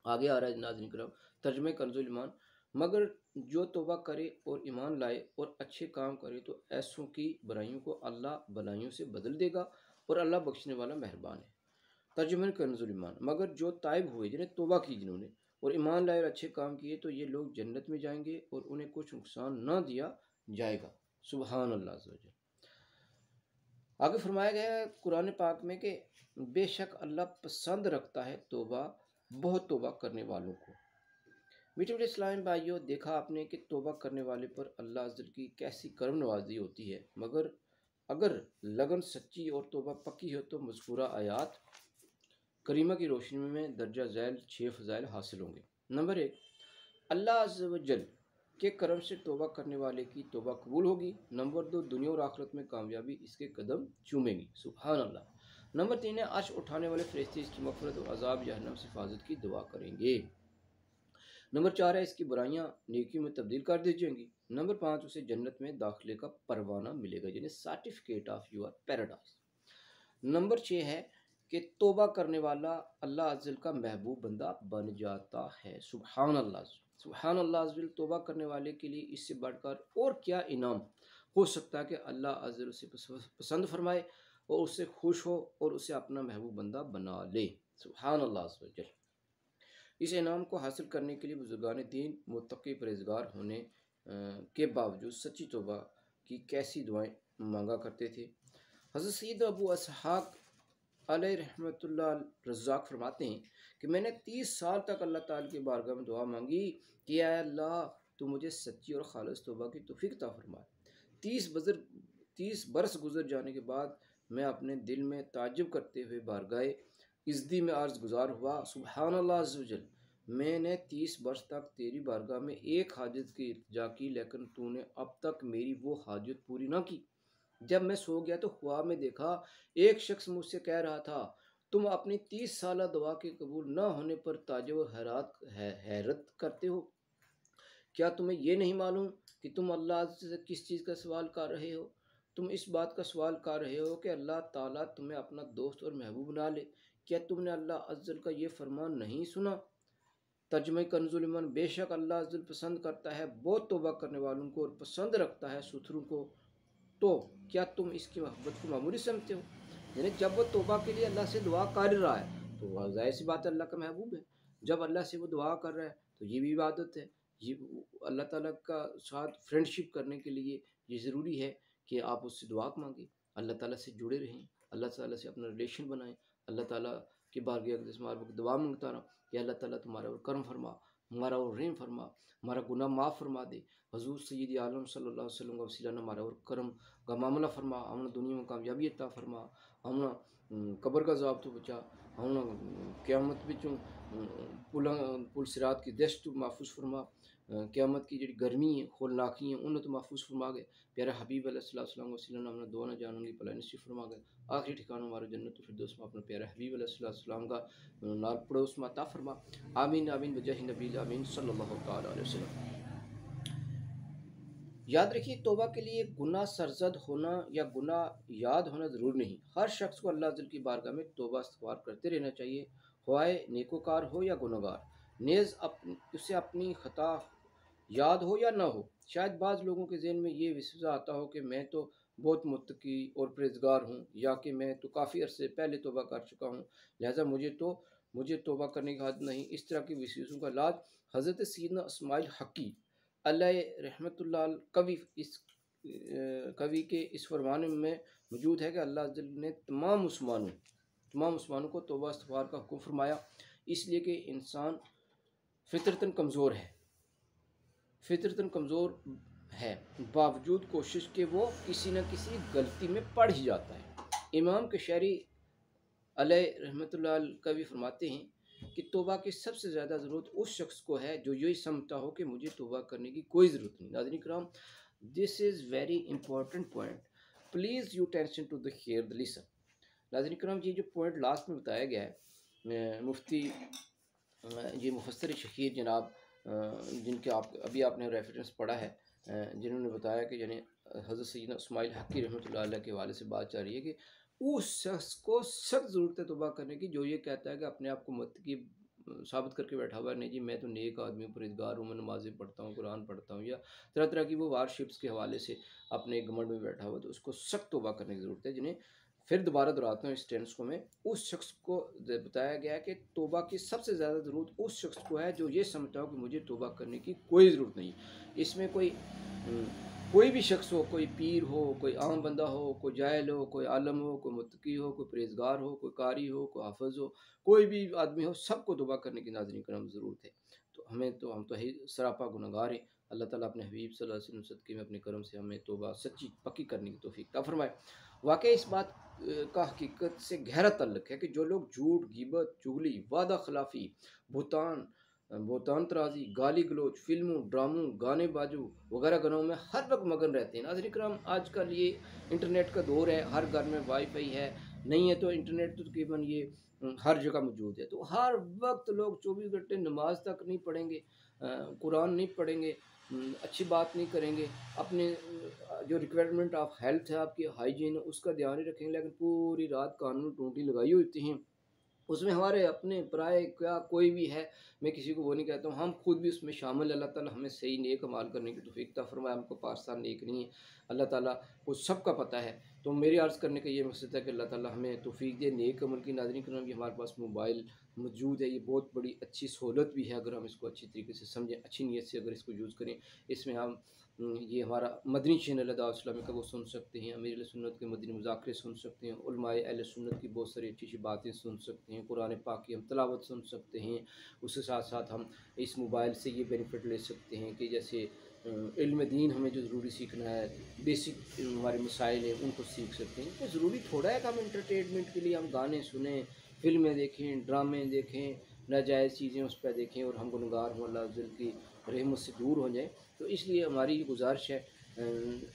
आगे आ रहा है नाज़रीन करम, तर्जुमे कंजुल ईमान, मगर जो तौबा करे और ईमान लाए और अच्छे काम करे तो ऐसों की बुराइयों को अल्लाह भलाइयों से बदल देगा और अल्लाह बख्शने वाला मेहरबान है। तर्जुमे कंजुल ईमान, मगर जो ताइब हुए, जिन्हें तौबा की जिन्होंने और ईमान लाए और अच्छे काम किए तो ये लोग जन्नत में जाएंगे और उन्हें कुछ नुकसान न दिया जाएगा। सुबहान अल्लाह अज़्ज़ व जल। आगे फरमाया गया है कुरान पाक में कि बेशक अल्लाह पसंद रखता है तौबा, बहुत तौबा करने वालों को। मीठे मीठे इस्लामी भाइयों, देखा आपने कि तौबा करने वाले पर अल्लाह अज़्ज़ल की कैसी करम नवाजी होती है, मगर अगर लगन सच्ची और तौबा पक्की हो तो मज़कूरा आयात करीमा की रोशनी में दर्जा झैल 6 फ़ज़ाइल हासिल होंगे। नंबर 1, अल्लाह अज़्ज़ व जल के करम से तौबा करने वाले की तौबा कबूल होगी। नंबर 2, दुनिया और आखिरत में कामयाबी इसके कदम चूमेगी। सुभान अल्लाह। नंबर 3 है, अर्श उठाने वाले फरिश्ते इसकी मग़फ़िरत और अज़ाब जहन्नम से हिफाजत की दुआ करेंगे। नंबर 4 है, इसकी बुराइयां नेकियों में तब्दील कर दी जाएंगी। नंबर 5, उसे जन्नत में दाखिले का परवाना मिलेगा, यानी certificate of your paradise. Number 6 है कि तौबा करने वाला अल्लाह अज़्ज़ल का महबूब बंदा बन जाता है। सुभान अल्लाह। सुभान अल्लाह अज़्ज़ल। तौबा करने वाले के लिए इससे बढ़कर और क्या इनाम हो सकता है कि अल्लाह अज़्ज़ल उसे पसंद फरमाए और उससे खुश हो और उसे अपना महबूब बंदा बना ले। सुभान अल्लाह अज़्ज़ल। इस इनाम को हासिल करने के लिए बुजुर्गान दीन मुत्तकी परहेज़गार होने के बावजूद सच्ची तौबा की कैसी दुआएं मांगा करते थे। हज़रत सैयद अबू इसहाक़ अलैहि रहमतुल्लाह रज़्ज़ाक़ फरमाते हैं कि मैंने 30 साल तक अल्लाह ताला की बारगाह में दुआ मांगी कि या अल्लाह तो मुझे सच्ची और खालिस तौबा की तौफीक अता फरमा। 30 बरस गुजर जाने के बाद मैं अपने दिल में ताज्जुब करते हुए बारगाह इज़्ज़ी में अर्ज़ गुज़ार हुआ, सुबहान अल्लाह अज़्ज़ व जल, मैंने 30 वर्ष तक तेरी बारगाह में एक हाजत की इल्तिजा की, लेकिन तूने अब तक मेरी वो हाजत पूरी ना की। जब मैं सो गया तो ख्वाब में देखा एक शख्स मुझसे कह रहा था, तुम अपनी 30 साल दुआ के कबूल न होने पर ताज्जुब और हैरत करते हो। क्या तुम्हें ये नहीं मालूम कि तुम अल्लाह से किस चीज़ का सवाल कर रहे हो? तुम इस बात का सवाल कर रहे हो कि अल्लाह ताला तुम्हें अपना दोस्त और महबूब बना ले। क्या तुमने अल्लाह अज़्ज़ल का ये फरमान नहीं सुना? तर्जुमा कंजुल ईमान, बेशक अल्लाह अज़्ज़ल पसंद करता है बहुत तौबा करने वालों को और पसंद रखता है सुथरों को। तो क्या तुम इसकी मोहब्बत को मामूली समझते हो? यानी जब वो तौबा के लिए अल्लाह से दुआ कर रहा है तो वह ज़ाहिर सी बात है अल्लाह का महबूब है। जब अल्लाह से वो दुआ कर रहा है तो ये भी इबादत है। ये अल्लाह ताला का साथ फ्रेंडशिप करने के लिए ये ज़रूरी है कि आप उससे दुआ मांगें, अल्लाह ताला से जुड़े रहें, अल्लाह ताला से अपना रिलेशन बनाएं, अल्लाह ताला की बारगाह में दुआ मांगता रहो कि अल्लाह ताला तुम्हारा और करम फरमा, हमारा और रहम फरमा, हमारा गुनाह माफ़ फरमा दे। हज़ूर सय्यद आलम सल्लल्लाहु अलैहि वसल्लम का वसीला हमारा और करम का मामला फरमा, हमने दुनिया में कामयाबी अता फरमा, हमने कब्र का अज़ाब तो बचा, हमने क़यामत विचों पुल सिरात की दहशत तो महफूज फरमा, क़यामत की जिहड़ी गर्मी है होलनाकी है उन्हें तो महफूज फरमा गए। प्यारा हबीब अलैहिस्सलाम वसीला हमने दुआ न जानूंगी भलाई नसीब फरमा गए। आखिरी ठिकाना हमारा जन्नतुल फिरदौस में अपने प्यारे हबीब अलैहिस्सलाम का नाल पड़ोस में अता फरमा। आमीन आमीन बजाहि नबी आमीन सल्लल्लाहु तआला अलैहि वसल्लम। याद रखिए तौबा के लिए गुनाह सरजद होना या गुनाह याद होना ज़रूरी नहीं। हर शख्स को अल्लाह अज़्ज़ल की बारगाह में तौबा इस्तग़फ़ार करते रहना चाहिए, ख्वाह नेकोकार हो या गुनहगार। नेज़ उसे अपनी खता याद हो या ना हो। शायद बाज़ लोगों के ज़हन में ये विश्वास आता हो कि मैं तो बहुत मुत्तकी और परहेज़गार हूँ, या कि मैं तो काफ़ी अरसे पहले तौबा कर चुका हूँ, लिहाजा मुझे तौबा करने की आदत नहीं। इस तरह के विश्वासों का इलाज हज़रत सैयदना इस्माइल हक़ी अलैहि रहमतुल्लाह कवि के इस फरमान में मौजूद है कि अल्लाह अज़्ज़ल ने तमाम मुसलमानों को तौबा इस्तग़फ़ार का हुक्म फरमाया, इसलिए कि इंसान फितरतन कमज़ोर है, बावजूद कोशिश के वो किसी न किसी गलती में पड़ ही जाता है। इमाम कशारी अलैहि रहमतुल्लाह कवि फरमाते हैं कि तौबा की सबसे ज़्यादा ज़रूरत उस शख्स को है जो यही समझता हो कि मुझे तौबा करने की कोई ज़रूरत नहीं। नाज़रीन किराम, this is very important point, please you tension to the hear the listen. नाज़रीन किराम, ये जो पॉइंट लास्ट में बताया गया है, मुफ्ती ये मुफस्सिर शहीद जनाब जिनके अभी आपने रेफरेंस पढ़ा है, जिन्होंने बताया कि यानी हज़रत सैयदना इस्माइल हक़ी रहमतुल्लाह अलैह के हवाले से बात चल रही है कि उस शख्स को सख्त ज़रूरत है तौबा करने की जो ये कहता है कि अपने आप को मुत्तकी साबित करके बैठा हुआ है, नहीं जी मैं तो नेक आदमी हूँ, परहेज़गार हूँ, मैं नमाज़ें पढ़ता हूँ, कुरान पढ़ता हूँ, या तरह तरह की वो वारशिप्स के हवाले से अपने घमंड में बैठा हुआ, तो उसको सख्त तौबा करने की ज़रूरत है। जिन्हें फिर दोबारा दोहराता हूँ इस टेंस को मैं, उस शख्स को बताया गया है कि तौबा की सबसे ज़्यादा ज़रूरत उस शख्स को है जो ये समझता हो कि मुझे तौबा करने की कोई ज़रूरत नहीं। इसमें कोई भी शख्स हो, कोई पीर हो, कोई आम बंदा हो, कोई जाहिल हो, कोई आलम हो, कोई मुत्तकी हो, कोई परहेज़गार हो, कोई कारी हो, कोई हाफ़िज़ हो, कोई भी आदमी हो, सबको तौबा करने की नाज़रीन करम ज़रूरत है। तो हम तो है सरापा गुनहगार हैं। अल्लाह ताला अपने हबीब सल्लल्लाहु अलैहि वसल्लम सदक़े में अपने करम से हमें तौबा सच्ची पक्की करने की तौफ़ीक अता फ़रमाए। वाक़ई इस बात का हकीकत से गहरा ताल्लुक़ है कि जो लोग झूठ, ग़ीबत, चुगली, वादा ख़िलाफ़ी, तराज़ी, गाली गलौज, फ़िल्मों, ड्रामों, गाने बाजों वगैरह गुनाहों में हर वक्त मगन रहते हैं। नाज़रीन किराम, आजकल ये इंटरनेट का दौर है, हर घर में वाईफ़ाई है, नहीं है तो इंटरनेट तो तकरीबन ये हर जगह मौजूद है। तो हर वक्त लोग 24 घंटे नमाज तक नहीं पढ़ेंगे, कुरान नहीं पढ़ेंगे, अच्छी बात नहीं करेंगे, अपने जो रिक्वायरमेंट ऑफ हेल्थ है, आपकी हाइजीन है, उसका ध्यान नहीं रखेंगे, लेकिन पूरी रात कान में टूटी लगाई होती हैं। उसमें हमारे अपने पराए क्या कोई भी है, मैं किसी को वो नहीं कहता हूँ, हम खुद भी उसमें शामिल। अल्लाह ताला हमें सही नेक अमाल करने की तौफ़ीक अता फ़रमाए। हमको पाकिस्तान नेक नहीं है, अल्लाह ताला को सबका पता है तो मेरी अर्ज़ करने का ये मकसद है कि अल्लाह ताला हमें तौफ़ीक दे नेक अमल की। नाज़रीन करम, ये हमारे पास मोबाइल मौजूद है, ये बहुत बड़ी अच्छी सहूलत भी है अगर हम इसको अच्छी तरीके से समझें, अच्छी नीयत से अगर इसको यूज़ करें। इसमें हम ये हमारा मदनी चैनल है दावत इस्लामी का, वो सुन सकते हैं, अमीर अहले सुन्नत के मदनी मुज़ाकरे सुन सकते हैं, उलमाए अहले सुन्नत की बहुत सारी अच्छी-अच्छी बातें सुन सकते हैं, कुरान पाक की हम तिलावत सुन सकते हैं। उसके साथ-साथ हम इस मोबाइल से ये बेनिफिट ले सकते हैं कि जैसे इल्म दीन हमें जो ज़रूरी सीखना है, बेसिक हमारे मसाइल हैं, उनको सीख सकते हैं। तो ज़रूरी थोड़ा है कि हम एंटरटेनमेंट के लिए हम गाने सुनें, फ़िल्में देखें, ड्रामे देखें, नाजायज़ चीज़ें उस पर देखें और हम गुनहगार हों, अल्लाह अज़्ज़ल की रहमत से दूर हो जाएँ। तो इसलिए हमारी ये गुज़ारिश है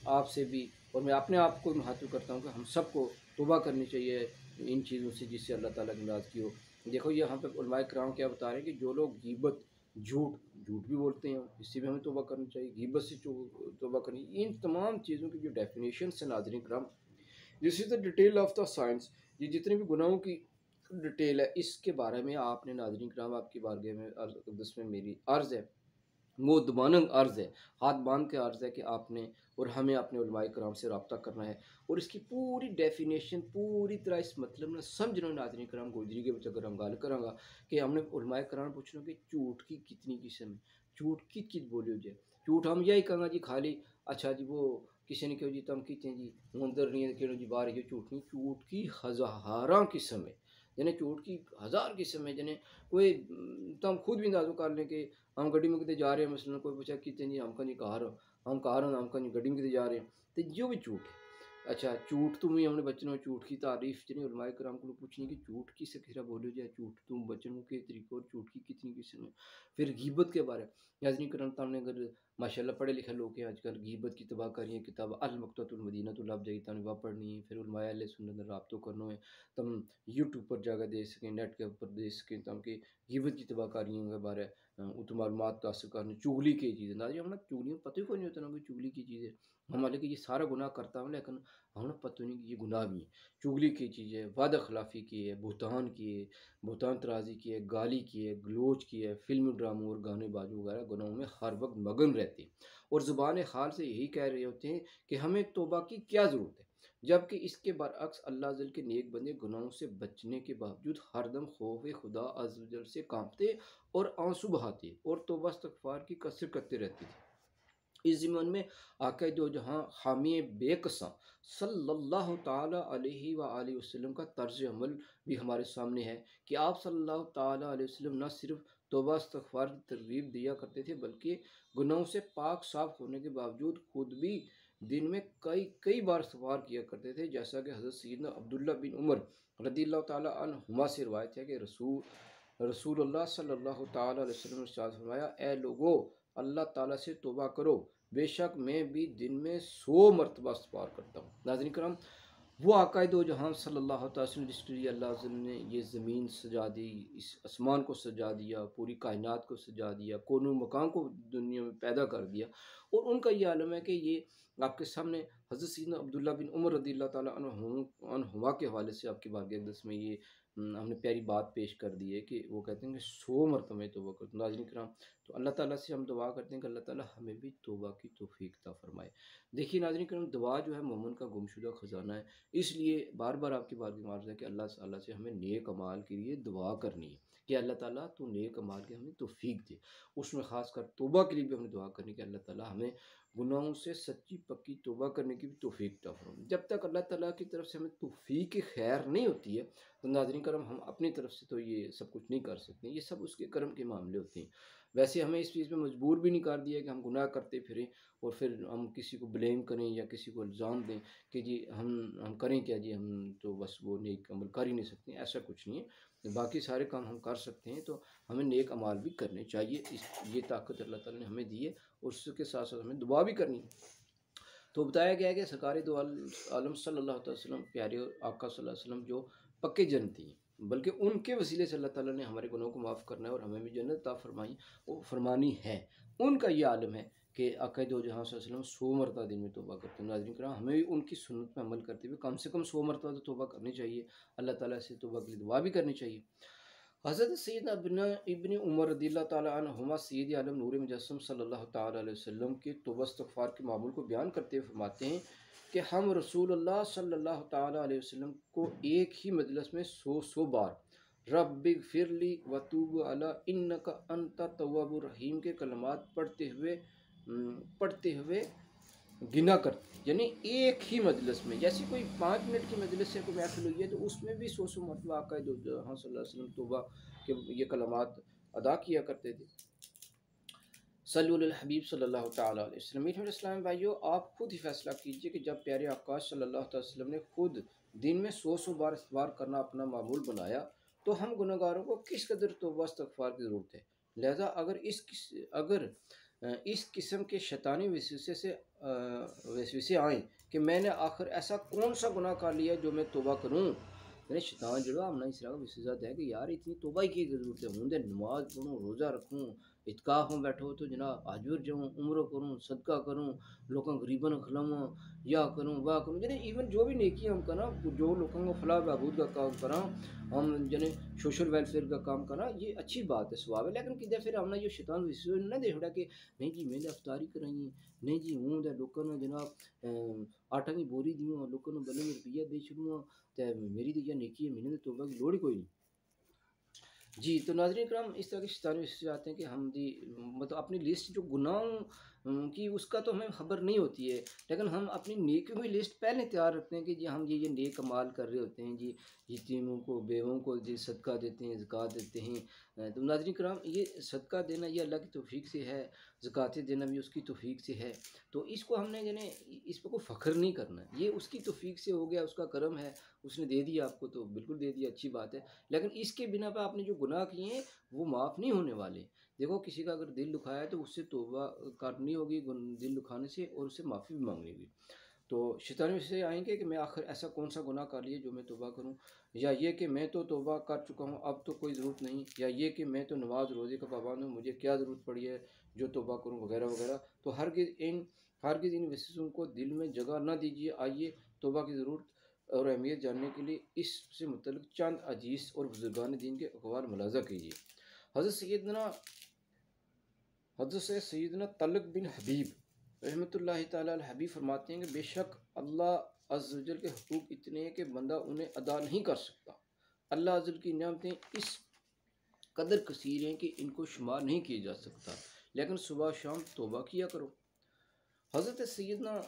आपसे भी, और मैं अपने आप को मुखातिब करता हूँ कि हम सबको तौबा करनी चाहिए इन चीज़ों से जिससे अल्लाह ताला की नाराज़गी हो। देखो यहाँ पे उलमाए किराम क्या बता रहे हैं कि जो लोग गीबत, झूठ झूठ भी बोलते हैं, इससे भी हमें तौबा करनी चाहिए, गीबत से तौबा करनी। इन तमाम चीज़ों की जो डेफिनेशन है नाज़रीन किराम, this is the detail of the science. ये जितने भी गुनाहों की डिटेल है, इसके बारे में आपने नाज़रीन किराम आपकी बारगाह में अक़दस में मेरी अर्ज़ है, मुअद्दबानन अर्ज़ है, हाथ बाँध के अर्ज़ है कि आपने और हमें अपने उलमाए किराम से रब्ता करना है और इसकी पूरी डेफिनेशन पूरी तरह इस मतलब ना समझना। नाज़रीन किराम, गुजरी के विच अगर हम गल करांगा कि हमने उलमाए किराम पूछना कि झूठ की कितनी किस्म है, झूठ कित-कित बोलियो जे। झूठ हम यही कहना जी खाली, अच्छा जी वो किसी ने कहो जी तुम किते जी हूँ अंदर नहीं है कहो जी बाहर है, झूठ नहीं, झूठ की हज़ारां किस्म है। जिन्हें झूठ की हज़ार किस्म है, जिन्हें कोई तुम खुद भी अंदाज़ा कर लें कि हम गड्डी में किते जा रहे हैं, मसलन कोई पूछा कितने जी, हम कहा जी कार, हम कार हम कहा जी गड्डी में किते जा रहे हैं, तो जो भी झूठ है। अच्छा झूठ तुम ही हमने बचनों झूठ की तारीफ जिन्हें उलमाए कराम को पूछनी कि झूठ की सखीरा बोलो जाए, झूठ तुम बचनों के तरीके और झूठ की कितनी किस्म है। फिर गीबत के बारे याजनी करम तामने अगर माशाल्लाह पढ़े लिखे लोग हैं आजकल, गीबत की तबाह करिए किताब अल मकततुल मदीनतुल अब जाई ताने वह पढ़नी है, फिर उलमाए अहले सुन्नत नाल राब्तो करनो है, तुम यूट्यूब पर जाकर देख सकें, नेट के ऊपर देख सकें, ताकि गीबत की तबाहकारियों के बारे उतो मालूमात हासिल करनी। चुगली की चीज़ है ना जी, हमने चुगलियाँ पता ही कोई नहीं होता ना कोई चुगली की चीज़ है। हम हालांकि ये सारा गुनाह करता हूँ लेकिन हमें पता नहीं कि ये गुनाह भी है। चुगली की चीज़ है, वादा खिलाफ़ी की है, बुहतान की है, बुहतान तराज़ी की है, गाली की है, गलोच की है, फ़िल्म ड्रामों और गाने बाजों वगैरह गुनाहों में हर वक्त मगन रहते हैं और ज़ुबान हाल से यही कह रहे होते हैं कि हमें तौबा की क्या ज़रूरत है। जबकि इसके बरअक्स अल्लाह अज़्ज़ल के नेक बंदे गुनाहों से बचने के बावजूद हरदम खौफ खुदा अज़्ज़ व जल से कांपते और आंसू बहाते और तौबा इस्तग़फ़ार की कसरत करते रहते थे। इस ज़िमन में आका दो जहाँ हामी बेकसा सल्लल्लाहु ताला अलैहि व आलिहि वसल्लम का तर्ज अमल भी हमारे सामने है कि आप सल्लल्लाहु ताला अलैहि वसल्लम न सिर्फ तौबा इस्तग़फ़ार की तरगीब दिया करते थे बल्कि गुनाहों से पाक साफ होने के बावजूद खुद भी दिन में कई कई बार इस्तग़फ़ार किया करते थे, जैसा कि हज़रत सैयदना अब्दुल्ला बिन उमर रज़ियल्लाहु ताला अन्हुमा से रिवायत है कि रसूलुल्लाह सल्लल्लाहु ताला अलैहि वसल्लम ने इरशाद फरमाया, ए लोगो अल्लाह ताला से तौबा करो, बेशक मैं भी दिन में 100 मरतबा इस्तिग़फ़ार करता हूँ। नाज़रीन करम, वो आका दो जहाँ सल्लल्लाहु अलैहि वसल्लम जिसके लिए अल्लाह अज़्ज़ल ने ये ज़मीन सजा दी, इस आसमान को सजा दिया, पूरी कायनात को सजा दिया, कोनों मकान को दुनिया में पैदा कर दिया और उनका ये आलम है कि ये आपके सामने हज़रत सैयदना अब्दुल्ला बिन उमर रज़ियल्लाहु ताला अन्हुमा के हवाले से आपकी बारगाह अक़दस में ये हमने प्यारी बात पेश कर दी है कि वो कहते हैं कि 100 मरतबा तौबा करो। नाज़रीन किराम, तो अल्लाह ताला से हम दुआ करते हैं कि अल्लाह ताला हमें भी तौबा की तौफ़ीक अता फ़रमाए। देखिए नाज़रीन करम, दुआ जो है मोमिन का गुमशुदा ख़ज़ाना है, इसलिए बार-बार आपकी बारगाह में अर्ज़ है कि अल्लाह ताला से हमें नेक अमाल के लिए दुआ करनी है कि अल्लाह ताला तू नेक अमाल की हमें तौफ़ीक दे। उसमें ख़ासकर तौबा के लिए भी हमें दुआ करनी है कि अल्लाह ताला हमें गुनाहों से सच्ची पक्की तौबा करने की भी तौफ़ीक अता फ़रमाए। जब तक अल्लाह ताला की तरफ से हमें तौफ़ीक खैर नहीं होती है, तो नाज़रीन करम हम अपनी तरफ से तो ये सब कुछ नहीं कर सकते, ये सब उसके करम के मामले होते हैं। वैसे हमें इस चीज़ में मजबूर भी नहीं कर दिया कि हम गुनाह करते फिरें और फिर हम किसी को ब्लेम करें या किसी को इल्ज़ाम दें कि जी हम करें क्या जी, हम तो बस वो नेक अमल कर ही नहीं सकते, ऐसा कुछ नहीं है। बाकी सारे काम हम कर सकते हैं, तो हमें नेक अमाल भी करने चाहिए। इस ये ताकत अल्लाह ताला ने हमें दी है और उसके साथ-साथ हमें दुआ भी करनी है। तो बताया गया है कि सरकार दो आलम सल्लल्लाहु अलैहि वसल्लम, प्यारे आका सल्लल्लाहु अलैहि वसल्लम जो पक्के जन्नती हैं, बल्कि उनके वसीले से अल्लाह ताला ने हमारे गुनाहों को माफ़ करना है और हमें भी जन्नत अता फरमाई वो फरमानी है। उनका ये आलम है कि आका दो जहाँ सल्लल्लाहु अलैहि वसल्लम 100 मरतबा दिन में तौबा करते हैं। नाज़रीन किराम, हमें भी उनकी सुन्नत पे अमल करते हुए कम से कम 100 मरतबा तो तौबा करनी चाहिए। अल्लाह ताला से तौबा के लिए दुआ भी करनी चाहिए। हज़रत सैयदना इब्न उमर रज़ियल्लाहु ताला अन्हुमा सैयद आलम नूर मुजस्सम सल्लल्लाहु ताला अलैहि वसल्लम के तौबा इस्तग़फ़ार के मामूल को बयान करते हुए फरमाते हैं कि हम रसूलुल्लाह सल्लल्लाहु ताला अलैहि वसल्लम को एक ही मजलिस में सौ बार रब्बिग़फ़िरली व तूब अला इन्नका अंता तव्वाबुर रहीम के कलमात पढ़ते हुए गिना करते, यानी एक ही मजलिस में, जैसे कोई 5 मिनट की मजलिस से कोई महफिल हुई है तो उसमें भी सौ मरतबा आका दो हाँ सल्लल्लाहु अलैहि वसल्लम तौबा के ये कलमात अदा किया करते थे। सल्लल्लाहु अलैहि हबीब सल्लल्लाहु ताला अलैहि वसल्लम। मीठे इस्लाम भाइयों, आप खुद ही फैसला कीजिए कि जब प्यारे आका सल्लल्लाहु अलैहि वसल्लम ने खुद दिन में सौ बार इस्तिग़फ़ार करना अपना मामूल बनाया तो हम गुनहगारों को किस कदर तौबा इस्तग़फ़ार की ज़रूरत है। लिहाजा अगर इस किस्म के शैतानी वसवसे आएँ कि मैंने आखिर ऐसा कौन सा गुनाह कर लिया जो मैं तौबा करूँ, यानी शैतान जो हमने इस तरह विसवसा है कि यार इतनी तौबा ही की जरूरत है, हूँ नमाज पढ़ूँ, रोज़ा रखूँ, इत्काफ में बैठो तो जनाब हज पर जाऊँ, उम्र करूँ, सदका करूँ, लोगों गरीबन खिलाऊँ, या करूँ वाह करूँ, यानी इवन जो भी नेकी हम करा, जो लोगों को फलाह बहबूद का काम करा, हम जने सोशल वेलफेयर का काम करा, ये अच्छी बात है, स्वभाव है। लेकिन किधर फिर हमने जो शैतान विसवस ना देखा कि नहीं जी मैंने अफ्तारी कराई, नहीं जी हूँ लोगों ने जनाब आटा की बोरी दी, लोगों ने बल्ले में रुपया दे छड़ूँ, तो मेरी तो यह नेकी है, मैंने तो तौबा की लोड़ ही कोई नहीं। जी, तो नाज़रीन इकराम, इस तरह के शैतानी वसवसे आते हैं कि हम जी मतलब अपनी लिस्ट जो गुनाहों की उसका तो हमें खबर नहीं होती है, लेकिन हम अपनी नेकियों की लिस्ट पहले तैयार रखते हैं कि जी हम ये नेक अमाल कर रहे होते हैं जी, यतीमों को, बेवों को जी सदका देते हैं, ज़कात देते हैं। तो नाज़रीन इकराम, ये सदका देना ये अल्लाह की तौफ़ीक से है, ज़कातें देना भी उसकी तौफ़ीक से है, तो इसको हमने यानी इस पर कोई फ़ख्र नहीं करना है, ये उसकी तौफ़ीक से हो गया, उसका करम है, उसने दे दिया आपको तो बिल्कुल दे दिया, अच्छी बात है। लेकिन इसके बिना पे आपने जो गुनाह किए हैं वो माफ़ नहीं होने वाले। देखो किसी का अगर दिल दुखाया है तो उससे तौबा करनी होगी दिल दुखाने से, और उससे माफ़ी भी मांगनी होगी। तो शैतान वसवसे आएंगे कि मैं आखिर ऐसा कौन सा गुनाह कर लिया जो मैं तौबा करूं, या ये कि मैं तो तौबा कर चुका हूं अब तो कोई ज़रूरत नहीं, या ये कि मैं तो नमाज रोज़े का पाबंद हूँ, मुझे क्या ज़रूरत पड़ी है जो तौबा करूँ, वगैरह वगैरह। तो हरगिज़ इन वसवसों को दिल में जगह ना दीजिए। आइए तौबा की ज़रूरत और अहमियत जानने के लिए इससे मुतल्लिक़ चंद अजीज़ और बुज़ुर्गान दीन के अक़वाल मुलाज़ा कीजिए। हज़रत सैयदना तलक बिन हबीब रहमतुल्लाहि ताला अलैह हबीब फरमाते हैं कि बेशक अल्लाह अज़्ज़ व जल के हुकूक इतने हैं कि बंदा उन्हें अदा नहीं कर सकता। अल्लाह अज़्ज़ की नेमतें इस कदर कसीर हैं कि इनको शुमार नहीं किया जा सकता, लेकिन सुबह शाम तौबा किया करो। हज़रत सैयदना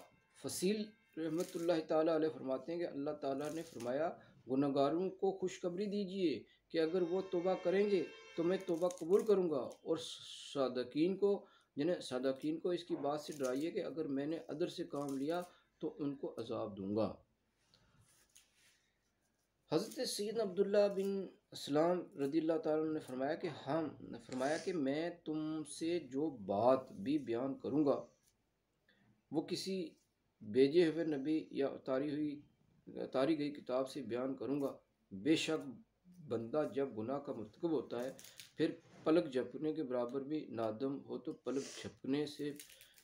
फ़सील रहमतुल्लाहि ताला अलैह फरमाते हैं कि अल्लाह ताला ने फरमाया, गुनहगारों को खुशखबरी दीजिए कि अगर वो तौबा करेंगे तो मैं तौबा कबूल करूँगा, और सादकीन को इसकी बात से डराइए कि अगर मैंने अदर से काम लिया तो उनको अजाब दूंगा। हज़रत सैयदना अब्दुल्ला बिन सलाम रज़ियल्लाहु ताला अन्हु ने फरमाया कि मैं तुमसे जो बात भी बयान करूँगा वो किसी भेजे हुए नबी या उतारी गई किताब से बयान करूँगा। बेशक बंदा जब गुनाह का मर्तकब होता है फिर पलक झपकने के बराबर भी नादम हो तो पलक झपकने से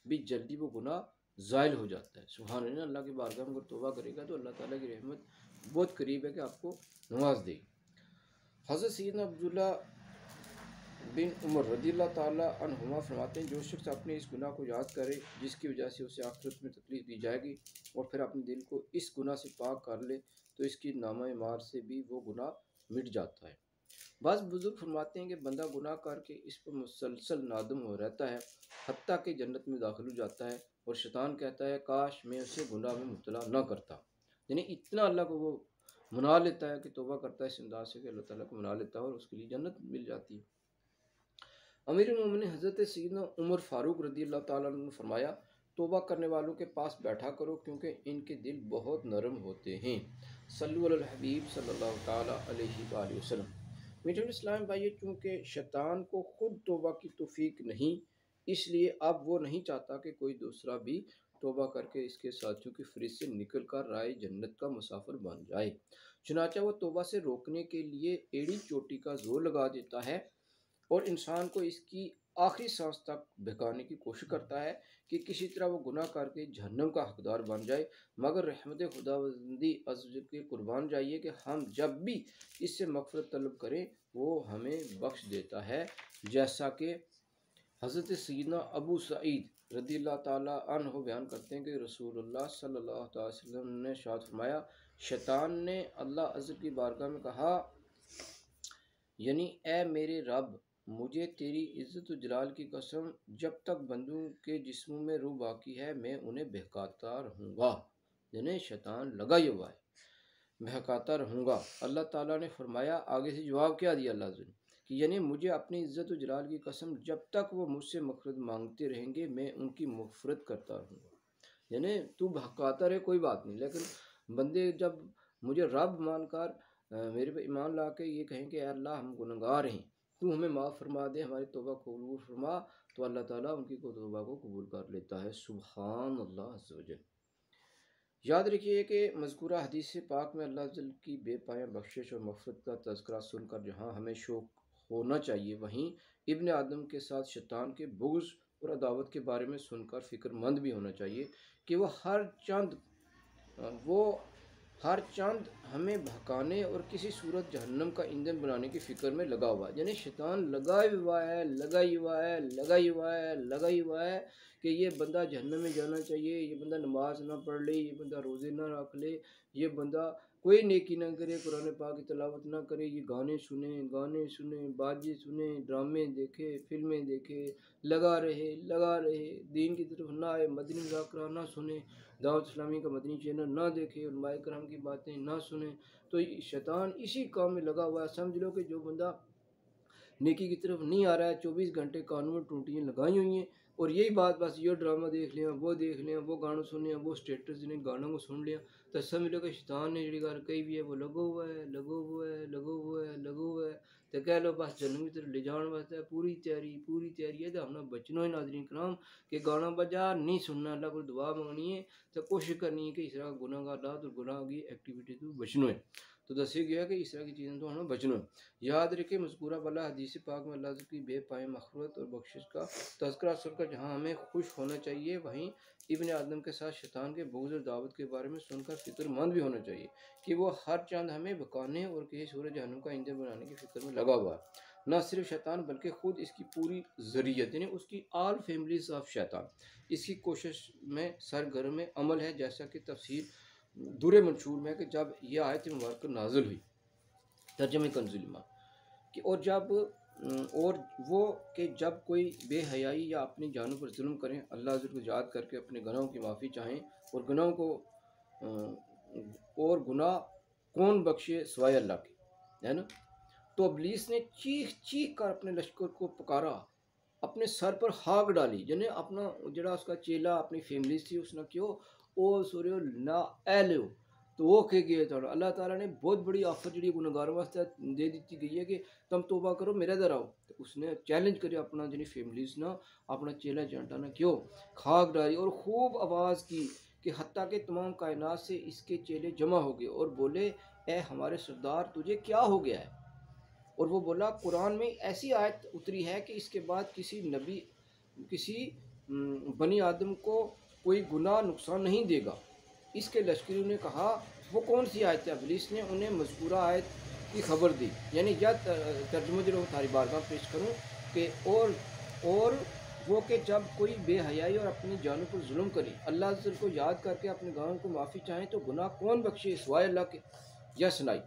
भी जल्दी वो गुनाह ज़ायल हो जाता है। सुभान अल्लाह, अल्लाह की बारगाह में अगर तौबा करेगा तो अल्लाह ताला की रहमत बहुत करीब है कि आपको नवाज देगी। हज़रत सैयदना अब्दुल्ला बिन उमर रज़ियल्लाहु ताला अन्हुमा फरमाते हैं, जो शख्स अपने इस गुनाह को याद करे जिसकी वजह से उसे आखिरत में तकलीफ दी जाएगी और फिर अपने दिल को इस गुनाह से पाक कर ले तो इसकी नामा मार से भी वो गुनाह मिट जाता है। बाज़ बुज़ुर्ग फरमाते हैं कि बंदा गुनाह करके इस पर मुसलसल नादम हो रहता है, हत्ता कि जन्नत में दाखिल हो जाता है, और शैतान कहता है काश मैं उसे गुनाह में मुब्तला न करता। यानी इतना अल्लाह को वो मना लेता है कि तौबा करता है इस अंदाज से कि अल्लाह ताला को मना लेता है और उसके लिए जन्नत मिल जाती है। अमीरुल मोमिनीन हज़रत सैयदना उमर फ़ारूक रज़ियल्लाहु ताला अन्हु ने फरमाया, तौबा करने वालों के पास बैठा करो क्योंकि इनके दिल बहुत नरम होते हैं। सल्लल्लाहु अलैहि हबीब सल्लल्लाहु ताला अलैहि वसल्लम। मीठे इस्लाम भाई, चूँकि शैतान को खुद तौबा की तौफीक नहीं, इसलिए अब वो नहीं चाहता कि कोई दूसरा भी तौबा करके इसके साथियों की फरिश्त से निकल कर राय जन्नत का मुसाफिर बन जाए। चुनाचा वो तौबा से रोकने के लिए एड़ी चोटी का जोर लगा देता है और इंसान को इसकी आखिरी सांस तक बहकाने की कोशिश करता है कि किसी तरह वो गुनाह करके जहन्नम का हकदार बन जाए। मगर रहमत खुदावंदी अज़्ज़ के कुर्बान जाइए कि हम जब भी इससे मग़फ़िरत तलब करें वो हमें बख्श देता है। जैसा कि हज़रत सैयदना अबू सईद रज़ियल्लाहु ताला अन्हु बयान करते हैं कि रसूलुल्लाह सल्लल्लाहु अलैहि वसल्लम ने इरशाद फरमाया, शैतान ने अल्लाह अज़्ज़ की बारगाह में कहा, यानी ए मेरे रब, मुझे तेरी इज़्ज़त व जलाल की कसम, जब तक बंदों के जिस्मों में रूह बाकी है मैं उन्हें बहकाता रहूँगा। यानी शैतान लगा ही हुआ है, बहकाता रहूँगा। अल्लाह ताला ने फरमाया, आगे से जवाब क्या दिया अल्लाह ने कि यानी मुझे अपनी इज़्ज़त व जलाल की कसम, जब तक वो मुझसे मग़फ़िरत मांगते रहेंगे मैं उनकी मग़फ़िरत करता रहूँगा। यानी तू बहकाता रहे कोई बात नहीं, लेकिन बंदे जब मुझे रब मानकर मेरे पे ईमान ला के ये कहें कि अल्लाह हम गुनहगार हैं, तू हमें माफ़ फरमा दे, हमारी तौबा कबूल फरमा, तो अल्लाह ताला उनकी तौबा को कबूल कर लेता है। सुभान अल्लाह अज़्ज़ व जल। याद रखिए कि मज़कूरा हदीस पाक में अल्लाह जल की बेपाया बख्शिश और मग़फ़िरत का तज़किरा सुनकर जहाँ हमें शौक़ होना चाहिए, वहीं इब्न आदम के साथ शैतान के बुग़्ज़ और अदावत के बारे में सुनकर फ़िक्रमंद भी होना चाहिए कि वो हर चंद हमें भकाने और किसी सूरत जहन्नम का ईंधन बनाने की फ़िक्र में लगा हुआ है। यानी शैतान लगा ही हुआ है, लगा ही हुआ है, लगा ही हुआ है, लगा ही हुआ है कि ये बंदा जहन्नम में जाना चाहिए, ये बंदा नमाज ना पढ़ ले, ये बंदा रोज़े ना रख ले, ये बंदा कोई नेकी ना करे, कुरान पाक की तिलावत ना करे, ये गाने सुने, बाजे सुने, ड्रामे देखे, फ़िल्में देखे, लगा रहे, दीन की तरफ ना आए, मदनी मुज़ाकरा ना सुने, दावत इस्लामी का मदनी चैनल ना देखे, उलमाए करम की बातें ना सुने, तो शैतान इसी काम में लगा हुआ है। समझ लो कि जो बंदा नेकी की तरफ नहीं आ रहा है, 24 घंटे कानों में टूटियाँ लगाई हुई हैं और यही बात बस ये ड्रामा देख लिया, वो देख लिया, वो गाना सुन लिया, वो स्टेटस ने गानों को सुन लिया, तो समझ लो कि शैतान ने जी गल कही भी है वो लगो हुआ है, लगो हुआ है, लगो हुआ है, लगो हुआ है, तो कह लो बस जन्म की तरफ ले जाने वास्ते पूरी तैयारी है। तो हमने बचना ही नाज़रीन कराम कि गाना बजा नहीं सुनना, अल्लाह को दुआ मंगनी है, तो कोशिश करनी है कि इस तरह गुनाहगार और गुनाह की एक्टिविटी तो बचना है। तो दसे गया कि इस तरह की चीज़ें तो हमें बचना है। याद रखें मज़कूरा वाला हदीस पाक में अल्लाह की बेपाया मग़फ़िरत और बख्शिश का तज़किरा सुनकर जहाँ हमें खुश होना चाहिए, वहीं इब्न आदम के साथ शैतान के बुग़्ज़ और दावत के बारे में सुनकर फ़िक्रमंद भी होना चाहिए कि वो हर चंद हमें भकाने और किसी सूरज जहन्नम का ईंधन बनाने की फ़िक्र में लगा हुआ है। न सिर्फ शैतान बल्कि ख़ुद इसकी पूरी ज़रियत यानी उसकी आल फैमिलीज़ ऑफ शैतान इसकी कोशिश में सरगर्म अमल है, जैसा कि तफसीर दुर मंशूर में है कि जब यह आयत मुबारक नाज़िल हुई, तर्जुमे कंज़ुल ईमान कि और वो कि जब कोई बेहयाई या अपनी जानों पर जुल्म करें, अल्लाह को याद करके अपने गुनाहों की माफ़ी चाहें और गुनाहों को और गुनाह कौन बख्शे सिवाय अल्लाह के, है ना। तो इब्लीस ने चीख चीख कर अपने लश्कर को पुकारा, अपने सर पर हाक डाली, यानी अपना जड़ा उसका चेला अपनी फैमिली थी उसने क्यों ओ सोरे ना ए लो, तो वो कह गए तो अल्लाह ताला ने बहुत बड़ी ऑफर जी गुनहगारों वास्ते दे दी गई है कि तुम तौबा करो मेरे दर आओ। तो उसने चैलेंज करे अपना जी फैमिलीज ना, अपना चेला चंटा ना क्यों खाक डाली और खूब आवाज़ की कि हत्ता के तमाम कायनात से इसके चेले जमा हो गए और बोले, ए हमारे सरदार तुझे क्या हो गया है। और वो बोला, कुरान में ऐसी आयत उतरी है कि इसके बाद किसी नबी किसी बनी आदम को कोई गुनाह नुकसान नहीं देगा। इसके लश्करियों ने कहा, वो कौन सी आयत है। इब्लीस ने उन्हें मज़कूरा आयत की खबर दी, यानी यह तर्जुमा जो थारी बारगाह पेश करूँ कि और वो कि जब कोई बेहयाई और अपनी जानों पर जुल्म करे, अल्लाह को याद करके अपने गाँव को माफ़ी चाहें तो गुनाह कौन बख्शे सिवाय अल्लाह के। यह सुनाई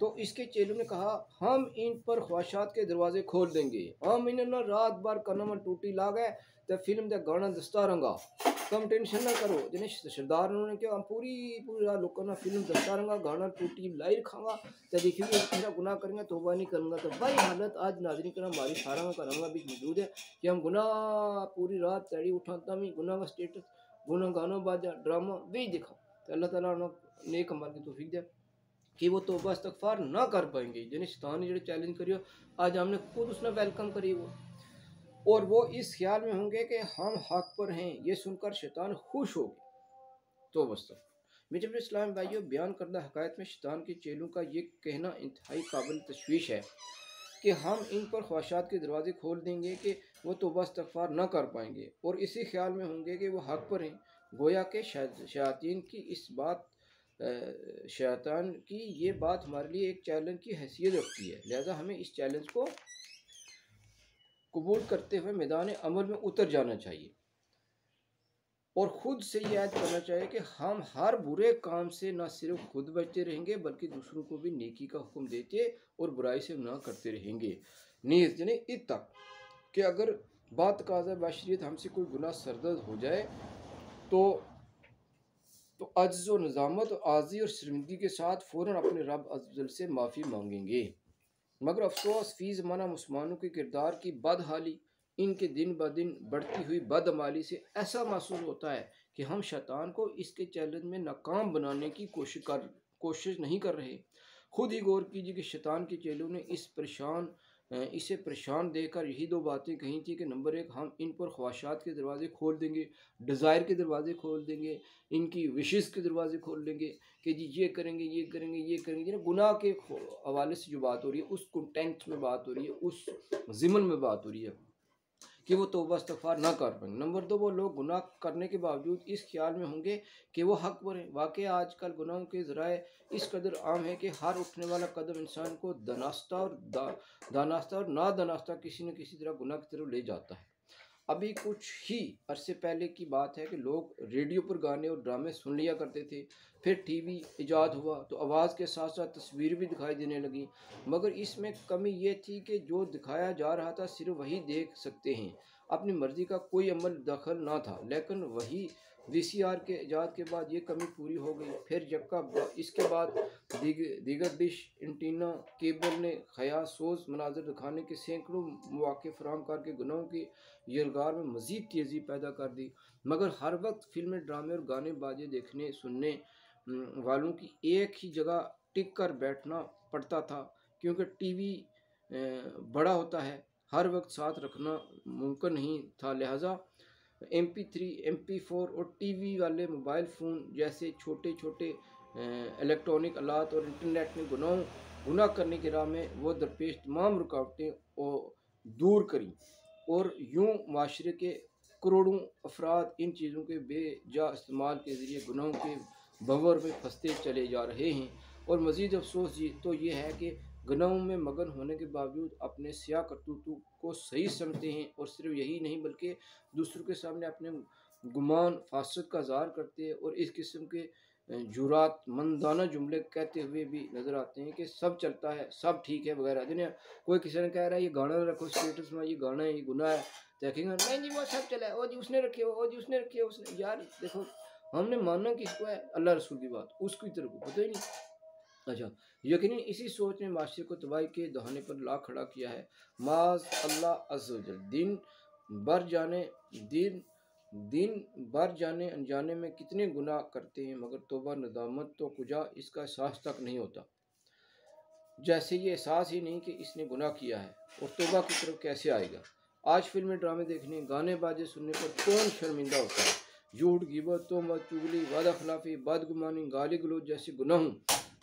तो इसके चेलों ने कहा, हम इन पर ख्वाहिशात के दरवाजे खोल देंगे, हम इन्हें ना रात बार कन्ना में टूटी ला गए तो फिल्म का गाना दस्ता रंगा, तुम टेंशन ना करो। जिन्हें सरदार उन्होंने क्या हम पूरी रात लोगों ना फिल्म दस्ता रंगा गाना टूटी लाई रखागा, तो देखिए मेरा गुनाह करेंगे तौबा नहीं करूँगा। तो भाई हालत आज नाज़रीन करम हमारी सारा का रंगा भी मौजूद है कि हम गुनाह पूरी रात तैड़ी उठाता भी गुनाह का स्टेटस गुनाह गाना बाजा ड्रामा भी दिखा, तो अल्लाह ताला नेक अमल की तौफीक दे कि वो तौबा इस्तगफार ना कर पाएंगे। यानी शैतान ने जो चैलेंज करियो आज हमने खुद उसने वेलकम करी वो, और वो इस ख्याल में होंगे कि हम हक पर हैं। ये सुनकर शैतान खुश हो गए। तो बस मेरे इस्लाम भाइयों, बयान करदा हकायत में शैतान के चेलों का ये कहना इंतहाई काबिल तशवीश है कि हम इन पर ख्वाहिशात के दरवाजे खोल देंगे कि वो तौबा इस्तग़फ़ार ना कर पाएंगे और इसी ख्याल में होंगे कि वो हक पर हैं। गोया के शयातीन की इस बात शैतान की ये बात हमारे लिए एक चैलेंज की हैसियत रखती है, लिहाजा हमें इस चैलेंज को कबूल करते हुए मैदान अमल में उतर जाना चाहिए और ख़ुद से ये याद करना चाहिए कि हम हर बुरे काम से न सिर्फ खुद बचते रहेंगे बल्कि दूसरों को भी नेकी का हुक्म देते और बुराई से ना करते रहेंगे। नीज़ यानी इत तक कि अगर बात काज़ा बशरियत हमसे कोई गुनाह सरदर्द हो जाए तो अज्ज़ व नज़ामत आज़ी और शर्मिंदगी के साथ फ़ौरन अपने रब अज़्ज़ल से माफ़ी मांगेंगे। मगर अफसोस फ़ी ज़माना मुसलमानों के किरदार की बदहाली, इनके दिन ब दिन बढ़ती हुई बदअमाली से ऐसा महसूस होता है कि हम शैतान को इसके चैलेंज में नाकाम बनाने की कोशिश नहीं कर रहे। खुद ही गौर कीजिए कि शैतान के चेलों ने इसे परेशान देखकर यही दो बातें कही थी कि नंबर एक, हम इन पर ख्वाहिशात के दरवाजे खोल देंगे, डिज़ायर के दरवाजे खोल देंगे, इनकी विशेज़ के दरवाजे खोल देंगे कि जी ये करेंगे ये करेंगे ये करेंगे। ना गुनाह के हवाले से जो बात हो रही है उस कंटेंट में बात हो रही है, उस ज़िमन में बात हो रही है कि वो तौबा इस्तग़फ़ार ना कर पाएंगे। नंबर दो, वो लोग गुनाह करने के बावजूद इस ख्याल में होंगे कि वो हक पर हैं। वाकई आजकल गुनाहों के ज़राए इस कदर आम है कि हर उठने वाला कदम इंसान को दानास्ता और नादानास्ता किसी न किसी तरह गुनाह की तरफ ले जाता है। अभी कुछ ही अरसे पहले की बात है कि लोग रेडियो पर गाने और ड्रामे सुन लिया करते थे, फिर टीवी इजाद हुआ तो आवाज़ के साथ साथ तस्वीर भी दिखाई देने लगी। मगर इसमें कमी ये थी कि जो दिखाया जा रहा था सिर्फ वही देख सकते हैं, अपनी मर्ज़ी का कोई अमल दखल ना था। लेकिन वही वीसीआर के इजाद के बाद ये कमी पूरी हो गई। फिर इसके बाद दीगर डिश एंटीना केबल ने ख़यासोज़ मनाज़र दिखाने के सैकड़ों मौक़े फ़राहम करके गुनाहों की यलगार में मज़ीद तेज़ी पैदा कर दी। मगर हर वक्त फिल्में, ड्रामे और गाने बाजे देखने सुनने वालों की एक ही जगह टिक कर बैठना पड़ता था, क्योंकि टीवी बड़ा होता है, हर वक्त साथ रखना मुमकिन नहीं था। लिहाजा MP3, MP4 और टीवी वाले मोबाइल फ़ोन जैसे छोटे छोटे इलेक्ट्रॉनिक आलात और इंटरनेट ने गुनाह करने की राह में वो दरपेश तमाम रुकावटें दूर करी और यूँ माशरे के करोड़ों अफराद इन चीज़ों के बेजा इस्तेमाल के ज़रिए गुनाहों के भंवर में फंसते चले जा रहे हैं। और मज़ीद अफसोस तो ये है कि गुनाहों में मगन होने के बावजूद अपने सियाह करतूतों को सही समझते हैं और सिर्फ यही नहीं बल्कि दूसरों के सामने अपने गुमान फासद का इज़हार करते हैं और इस किस्म के जुरातमंदाना जुमले कहते हुए भी नज़र आते हैं कि सब चलता है, सब ठीक है वगैरह। जिन्हें कोई किसी ने कह रहा है ये गाना रखो स्टेटस में, ये गाना है, ये गुनाह है, देखेंगे नहीं जी वो सब चला है, ओ जी उसने रखी है, ओ जी उसने रखी है, उसने। यार देखो, हमने मानना किसको है? अल्लाह रसूल की बात, उसकी तरफ को पता ही नहीं। अच्छा, यकीनन इसी सोच ने माशरे को तबाही के दहाने पर ला खड़ा किया है। माज़ अल्लाह अज़्ज़ व जल दिन भर जाने अनजाने में कितने गुनाह करते हैं, मगर तौबा नदामत तो कुजा इसका एहसास तक नहीं होता। जैसे ये एहसास ही नहीं कि इसने गुनाह किया है और तौबा की तरफ कैसे आएगा। आज फिल्में, ड्रामे देखने, गाने बाजे सुनने पर कौन शर्मिंदा होता है? झूठ, गिबत, तोहमत, चुगली, वादा खिलाफी, बदगुमानी, गाली गलौज जैसे गुनाहों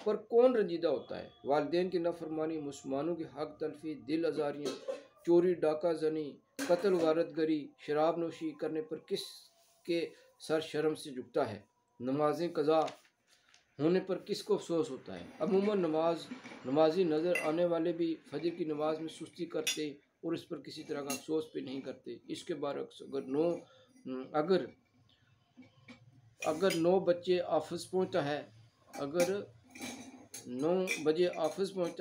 पर कौन रंजीदा होता है? वालिदैन की नाफरमानी, मुसलमानों की हक तलफी, दिल आज़ारियाँ, चोरी, डाका जनी, कत्ल, गारतगरी, शराब नोशी करने पर किस के सर शर्म से झुकता है? नमाजें कज़ा होने पर किसको अफसोस होता है? अमूमन नमाजी नज़र आने वाले भी फजर की नमाज में सुस्ती करते और इस पर किसी तरह का अफसोस भी नहीं करते। इसके बरअक्स अगर 9 बजे ऑफिस पहुंचता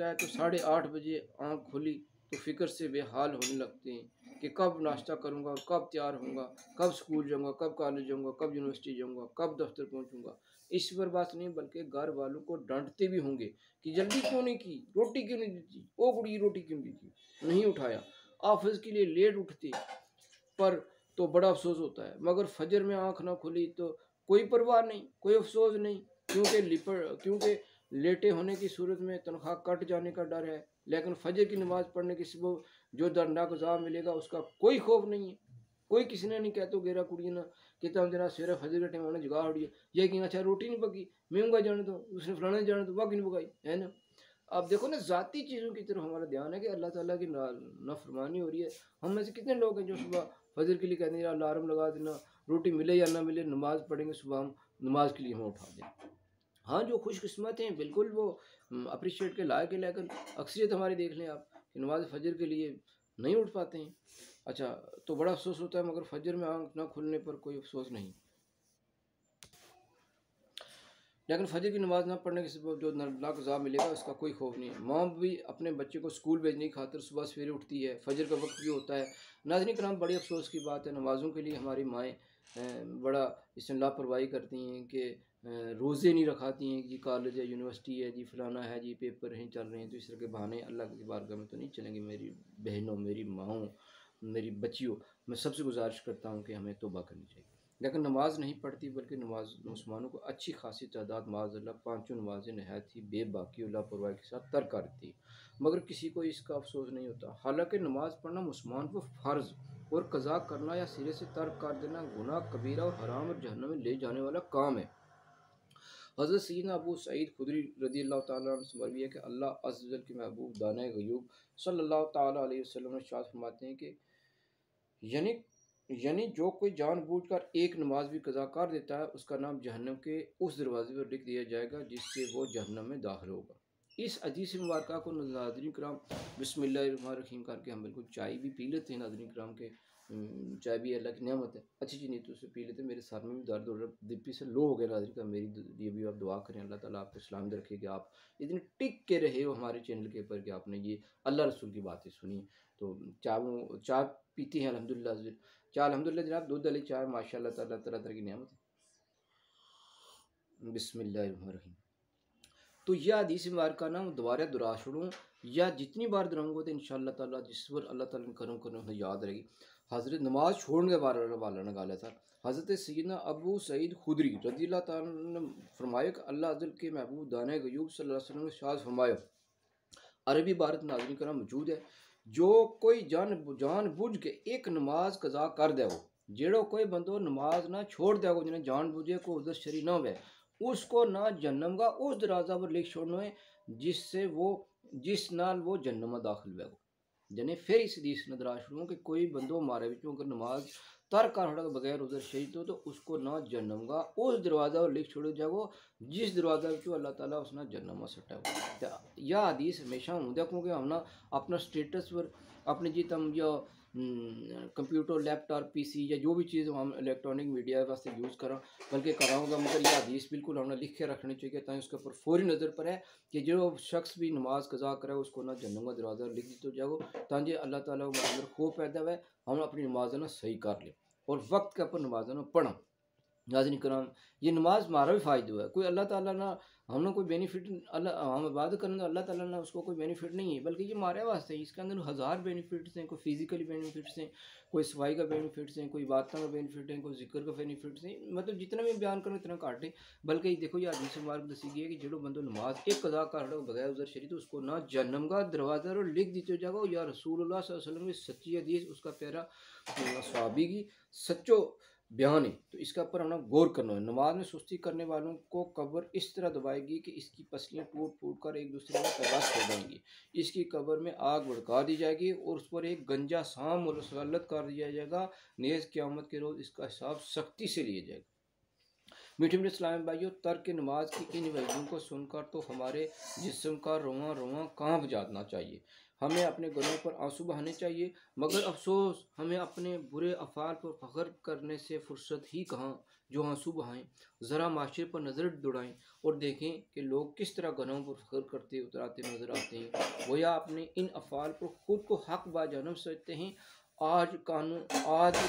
है तो 8:30 बजे आँख खुली तो फिक्र से बेहाल होने लगते हैं कि कब नाश्ता करूँगा, कब तैयार होऊंगा, कब स्कूल जाऊँगा, कब कॉलेज जाऊँगा, कब यूनिवर्सिटी जाऊँगा, कब दफ्तर पहुँचूँगा। इस पर बात नहीं बल्कि घर वालों को डांटते भी होंगे कि जल्दी क्यों नहीं की, रोटी क्यों नहीं दी, ओ कुड़ी रोटी क्यों दी थी, नहीं उठाया, ऑफिस के लिए लेट उठते पर तो बड़ा अफसोस होता है। मगर फजर में आँख ना खुली तो कोई परवाह नहीं, कोई अफसोस नहीं, क्योंकि लेटे होने की सूरत में तनख्वाह कट जाने का डर है। लेकिन फजर की नमाज़ पढ़ने के सबब जो दर्दनाक अज़ाब मिलेगा उसका कोई खौफ नहीं है। कोई किसी ने नहीं कहते गेरा कुड़ी ना कि तम जना सवेरे फजर के टाइम जगा उड़ी ये कि अच्छा रोटी नहीं पकी, मैं जाने दो, उसने फलाने जाने दो, बाकी नहीं पकाई है ना। अब देखो ना, ज़ाती चीज़ों की तरफ हमारा ध्यान है कि अल्लाह ताला की नाफरमानी हो रही है। हम में से कितने लोग हैं जो सुबह फजर के लिए कहते हैं अलार्म लगा देना, रोटी मिले या ना मिले नमाज़ पढ़ेंगे, सुबह हम नमाज के लिए हमें उठा दें। हाँ, जो खुशकिस्मत हैं बिल्कुल वो अप्रिशिएट के लायक है, लेकिन अक्सरियत हमारी देख लें आप कि नमाज फजर के लिए नहीं उठ पाते हैं। अच्छा, तो बड़ा अफसोस होता है, मगर फजर में आँख ना खुलने पर कोई अफसोस नहीं। लेकिन फजर की नमाज ना पढ़ने के सबब जो नाक़ज़ा मिलेगा उसका कोई खौफ नहीं है। माँ भी अपने बच्चे को स्कूल भेजने की खातिर सुबह सवेरे उठती है, फजर का वक्त भी होता है। नाज़रीन किराम, बड़ी अफसोस की बात है, नमाज़ों के लिए हमारी माएँ बड़ा इसमें लापरवाही करती हैं कि रोज़े नहीं रखाती हैं कि कॉलेज है, यूनिवर्सिटी है जी, फलाना है जी, पेपर हैं चल रहे हैं, तो इस तरह के बहाने अल्लाह की बारगाह में तो नहीं चलेंगे। मेरी बहनों, मेरी माँओं, मेरी बच्चियों, मैं सबसे गुजारिश करता हूँ कि हमें तौबा करनी चाहिए। लेकिन नमाज नहीं पढ़ती, बल्कि नमाज मुसलमानों को अच्छी खासी तादाद माज़अल्लाह पाँचों नमाज़ें नहायत ही बेबाकी और लापरवाही के साथ तर्क कर देती है, मगर किसी को इसका अफसोस नहीं होता। हालांकि नमाज पढ़ना मुसलमान को फ़र्ज़ और कज़ा करना या सिरे से तर्क कर देना गुनाह कबीरा और हराम और जहन्नम में ले जाने वाला काम है। हज़रत सैयदना अबू सईद खुदरी रज़ियल्लाहु ताला अन्हु से मरवी है कि अल्लाह अज़्ज़ व जल के महबूब दाने गयूब सल्लल्लाहु ताला अलैहि वसल्लम ने इरशाद फरमाते हैं कि यानी यानी जो कोई जानबूझकर एक नमाज भी कज़ा कर देता है, उसका नाम जहन्नम के उस दरवाज़े पर लिख दिया जाएगा जिससे वो जहन्नम में दाखिल होगा। इस हदीस मुबारक को नाज़रीन किराम बिस्मिल्लाहिर्रहमानिर्रहीम करके हम बिल्कुल चाय भी पी लेते हैं। नाज़रीन किराम के चाय भी अल्लाह की नेमत है, अच्छी चीज़ नीयतों से पी लेते हैं। मेरे सर में भी दर्द हो रहा है, बीपी से लो हो गया। नाज़रीन किराम, मेरी लिए भी आप दुआ करें, अल्लाह ताला आपको सलामत रखे कि आप इतने टिक के रहे हो हमारे चैनल के ऊपर कि आपने ये अल्लाह रसूल की बातें सुनी। तो चाय पीते हैं अल्हम्दुलिल्लाह। चाय अल्हम्दुलिल्लाह जनाब, दूध वाली चाय माशाअल्लाह ताला तरह तरह की नेमत है। बिस्मिल्लाहिर्रहमानिर्रहीम। तो यह हदीस मुबारक का नाम दोबारा दोहरा छोड़ूँ या जितनी बार दोहराऊँगा तो इंशाअल्लाह ताला जिस पर अल्लाह ताला ने करम करना उन्हें याद रहेगी। हज़रत नमाज छोड़ने वाला वाला निकाला था हज़रत सैयदना अबू सईद खुदरी रज़ियल्लाहु ताला अन्हु ने फरमाया कि अल्लाह अज़्ज़ल के महबूब दाने गयूब सल्लल्लाहु अलैहि वसल्लम ने इरशाद फरमाया, अरबी इबारत नाज़रीन करम मौजूद है, जो कोई जानबूझ के एक नमाज कज़ा कर देवो, जेड़ो कोई बंदो नमाज ना छोड़ देवो जिन्हें जानबूझे को उधर शरी ना होवे, उसको ना जन्नम का उस दरवाज़ा पर लिख छोड़ना है जिससे वो जिस नाल वो जन्नम में दाखिल होगा। जने फिर इस हदीस ने दराज शुरू कि कोई बंदो मारे विचों अगर नमाज तर्क कर छोड़ा बगैर उधर शहीद तो उसको ना जन्नम का उस दरवाज़ा पर लिख छोड़ो जाओ जिस दरवाज़ा विचों अल्लाह ताला उसने जन्नम में सट्टा हो। यह हदीस हमेशा होंगे क्योंकि हम ना अपना स्टेटस पर अपने जित हम या कंप्यूटर लैपटॉप पीसी या जो भी चीज़ हम इलेक्ट्रॉनिक मीडिया वास्ते यूज़ करा बल्कि कराऊँगा, मगर यह हदीस बिल्कुल हमने लिख के रखनी चाहिए ताकि उसके ऊपर फौरी नज़र पर है कि जो शख्स भी नमाज कज़ा करे उसको ना जन्नत का दरवाज़ा लिख दी तो जाओ ताकि अल्लाह ताला को अंदर खौफ पैदा हुआ हम अपनी नमाज ना सही कर ले और वक्त के ऊपर नमाज ना पढ़ा। नाज़रीन कराम, ये नमाज हमारा भी फ़ायदा है, कोई अल्लाह ताला ना हमने कोई बेनिफिट अल्लाह हम इबादत करें तो अल्लाह ताला ना उसको कोई बेनिफिट नहीं है, बल्कि ये हमारे वास्ते है। इसके अंदर हज़ार बेनिफिट्स हैं, कोई फिजिकली बेनिफिट्स हैं, कोई सफाई का बेनिफिट्स हैं, कोई इबादत का बेनिफिट है, कोई जिक्र का बेनिफिट्स हैं, मतलब जितना भी बयान करें इतना घट है। बल्कि देखो ये हदीस मुबारक दसी गई है कि जो बंदो नमाज एक कज़ा कर रहा हो बगैर उज़र शरी तो उसको ना जहन्नम का दरवाज़ा लिख दीते जाओ। या रसूलुल्लाह सल्लल्लाहु अलैहि वसल्लम की सच्ची हदीस, उसका प्यारा सहाबी की सच्चो बयान है, तो इसका ऊपर हमें गौर करना है। नमाज में सुस्ती करने वालों को कब्र इस तरह दबाएगी कि इसकी पसलियाँ टूट फूट कर एक दूसरे में पैदाश हो जाएंगी। इसकी कब्र में आग भड़का दी जाएगी और उस पर एक गंजा सांप मुसल्लत कर दिया जाएगा। नेज़ क़यामत के रोज़ इसका हिसाब सख्ती से लिया जाएगा। मीठे मीठे इस्लामी भाइयों, तर्क नमाज की इन वजहों को सुनकर तो हमारे जिस्म का रोआं रोआं कांप जाना चाहिए। हमें अपने गुनाहों पर आंसू बहाने चाहिए, मगर अफसोस हमें अपने बुरे अफ़ाल पर फ़ख्र करने से फुर्सत ही कहाँ जो आंसू बहाएं। ज़रा माशरे पर नज़र दौड़ाएं और देखें कि लोग किस तरह गुनाहों पर फ़ख्र करते उतराते नज़र आते हैं। वो या अपने इन अफ़ाल पर ख़ुद को हक़ बाजानिब समझते हैं। आज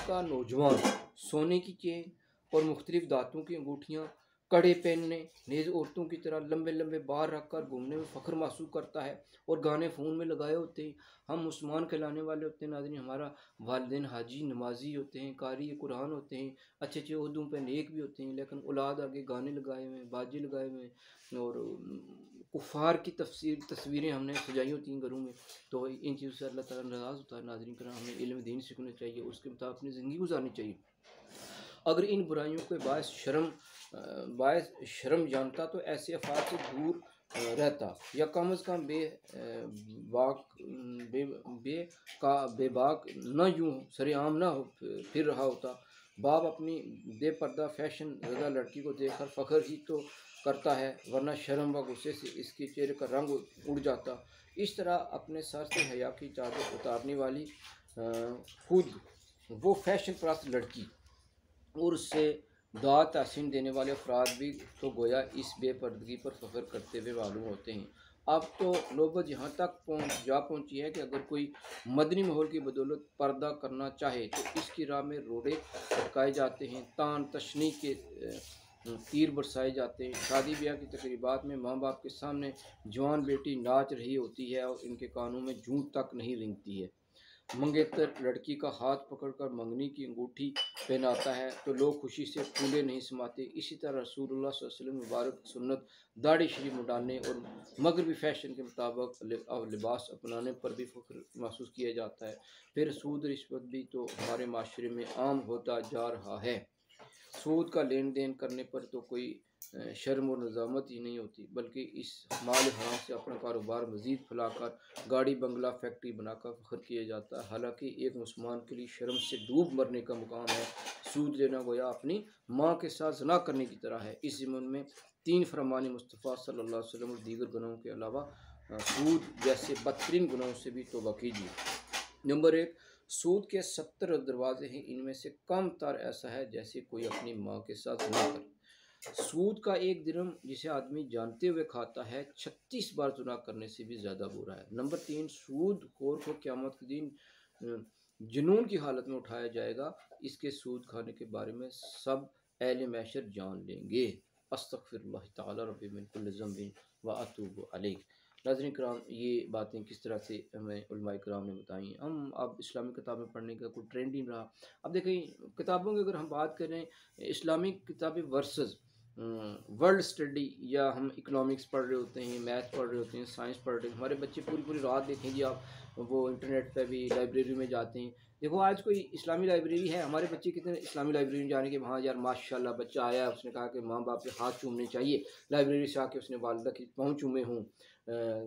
का नौजवान सोने की चेन और मुख्तलिफ दांतों की अंगूठियाँ, कड़े पहनने, नेज़ औरतों की तरह लंबे लंबे बाल रख कर घूमने में फ़ख्र महसूस करता है और गाने फ़ोन में लगाए होते हैं। हम मुसलमान कहलाने वाले होते हैं नाज़रीन, हमारा वालिदैन हाजी नमाजी होते हैं, कारी कुरान होते हैं, अच्छे अच्छे उहदों पे नेक भी होते हैं, लेकिन औलाद आगे गाने लगाए हुए हैं, बाजे लगाए हुए हैं और कुफ़ार की तस्वीरें हमने सजाई होती हैं घरों में। तो इन चीज़ों से अल्लाह ताला नाराज़ होता है। नाज़रीन करम, हमें इल्म दीन सीखना चाहिए, उसके मुताबिक अपनी ज़िंदगी गुजारनी चाहिए। अगर इन बुराइयों के बायस शर्म जानता तो ऐसे अफाद से दूर रहता, या कम अज़ कम बाक बे बे का बेबाक न यूँ सरेआम ना हो फिर रहा होता। बाप अपनी बेपर्दा फैशन ज़दा लड़की को देखकर फ़ख्र ही तो करता है, वरना शर्म व गुस्से से इसके चेहरे का रंग उड़ जाता। इस तरह अपने सर से हया की चादर उतारने वाली खुद वो फैशन परस्त लड़की और उससे दाद तहसीन देने वाले अफराद भी तो गोया इस बेपर्दगी पर फ़ख्र करते हुए मालूम होते हैं। अब तो नौबत यहाँ तक पहुँची है कि अगर कोई मदनी माहौल की बदौलत पर्दा करना चाहे तो इसकी राह में रोड़े अटकाए जाते हैं, तान तशनी के तीर बरसाए जाते हैं। शादी ब्याह की तकरीबात में माँ बाप के सामने जवान बेटी नाच रही होती है और इनके कानों में जूं तक नहीं रेंगती है। मंगेतर लड़की का हाथ पकड़कर मंगनी की अंगूठी पहनाता है तो लोग खुशी से फूले नहीं समाते। इसी तरह रसूलुल्लाह सल्लल्लाहु अलैहि वसल्लम मुबारक सुन्नत दाढ़ी शरीफ मुडालने और मगरबी फैशन के मुताबिक लिबास अपनाने पर भी फ़ख्र महसूस किया जाता है। फिर सूद रिश्वत भी तो हमारे माशरे में आम होता जा रहा है। सूद का लेन देन करने पर तो कोई शर्म और नज़ामत ही नहीं होती, बल्कि इस माल हराम से अपना कारोबार मज़ीद फैलाकर गाड़ी बंगला फैक्ट्री बनाकर फ़ख्र किया जाता है। हालांकि एक मुसलमान के लिए शर्म से डूब मरने का मुकाम है। सूद लेना गोया अपनी माँ के साथ ज़ना करने की तरह है। इस ज़िम्न में तीन फरमान मुस्तफ़ा सल्लल्लाहु अलैहि वसल्लम और दीगर गुनाहों के अलावा सूद जैसे बदतरीन गुनाहों से भी तौबा कीजिए। नंबर एक, सूद के 70 दरवाजे हैं, इनमें से कम तर ऐसा है जैसे कोई अपनी माँ के साथ ना करे। सूद का एक दिरहम जिसे आदमी जानते हुए खाता है 36 बार जुना करने से भी ज़्यादा बुरा है। नंबर तीन, सूद खोर को क़यामत के दिन जुनून की हालत में उठाया जाएगा। इसके सूद खाने के बारे में सब अहले महशर जान लेंगे। अस्तग़फिरुल्लाह तआला रब्बी मिन कुल्लि ज़ंबिन व अतूबु अलैह। नाज़रीन कराम, ये बातें किस तरह से हमें उलमाए कराम ने बताई। हम अब इस्लामिक किताबें पढ़ने का कोई ट्रेंड नहीं रहा। अब देखें, किताबों की अगर हम बात करें, इस्लामिक किताबें वर्सेस वर्ल्ड स्टडी, या हम इकोनॉमिक्स पढ़ रहे होते हैं, मैथ पढ़ रहे होते हैं, साइंस पढ़ रहे हैं, हमारे बच्चे पूरी पूरी रात देखें जी आप, वो इंटरनेट पे भी लाइब्रेरी में जाते हैं। देखो आज कोई इस्लामी लाइब्रेरी है, हमारे बच्चे कितने इस्लामी लाइब्रेरी में जाने के, वहाँ यार माशाल्लाह बच्चा आया, उसने कहा कि माँ बाप के हाथ चूमने चाहिए, लाइब्रेरी से आके उसने वालिदा की पाँव चूमे हों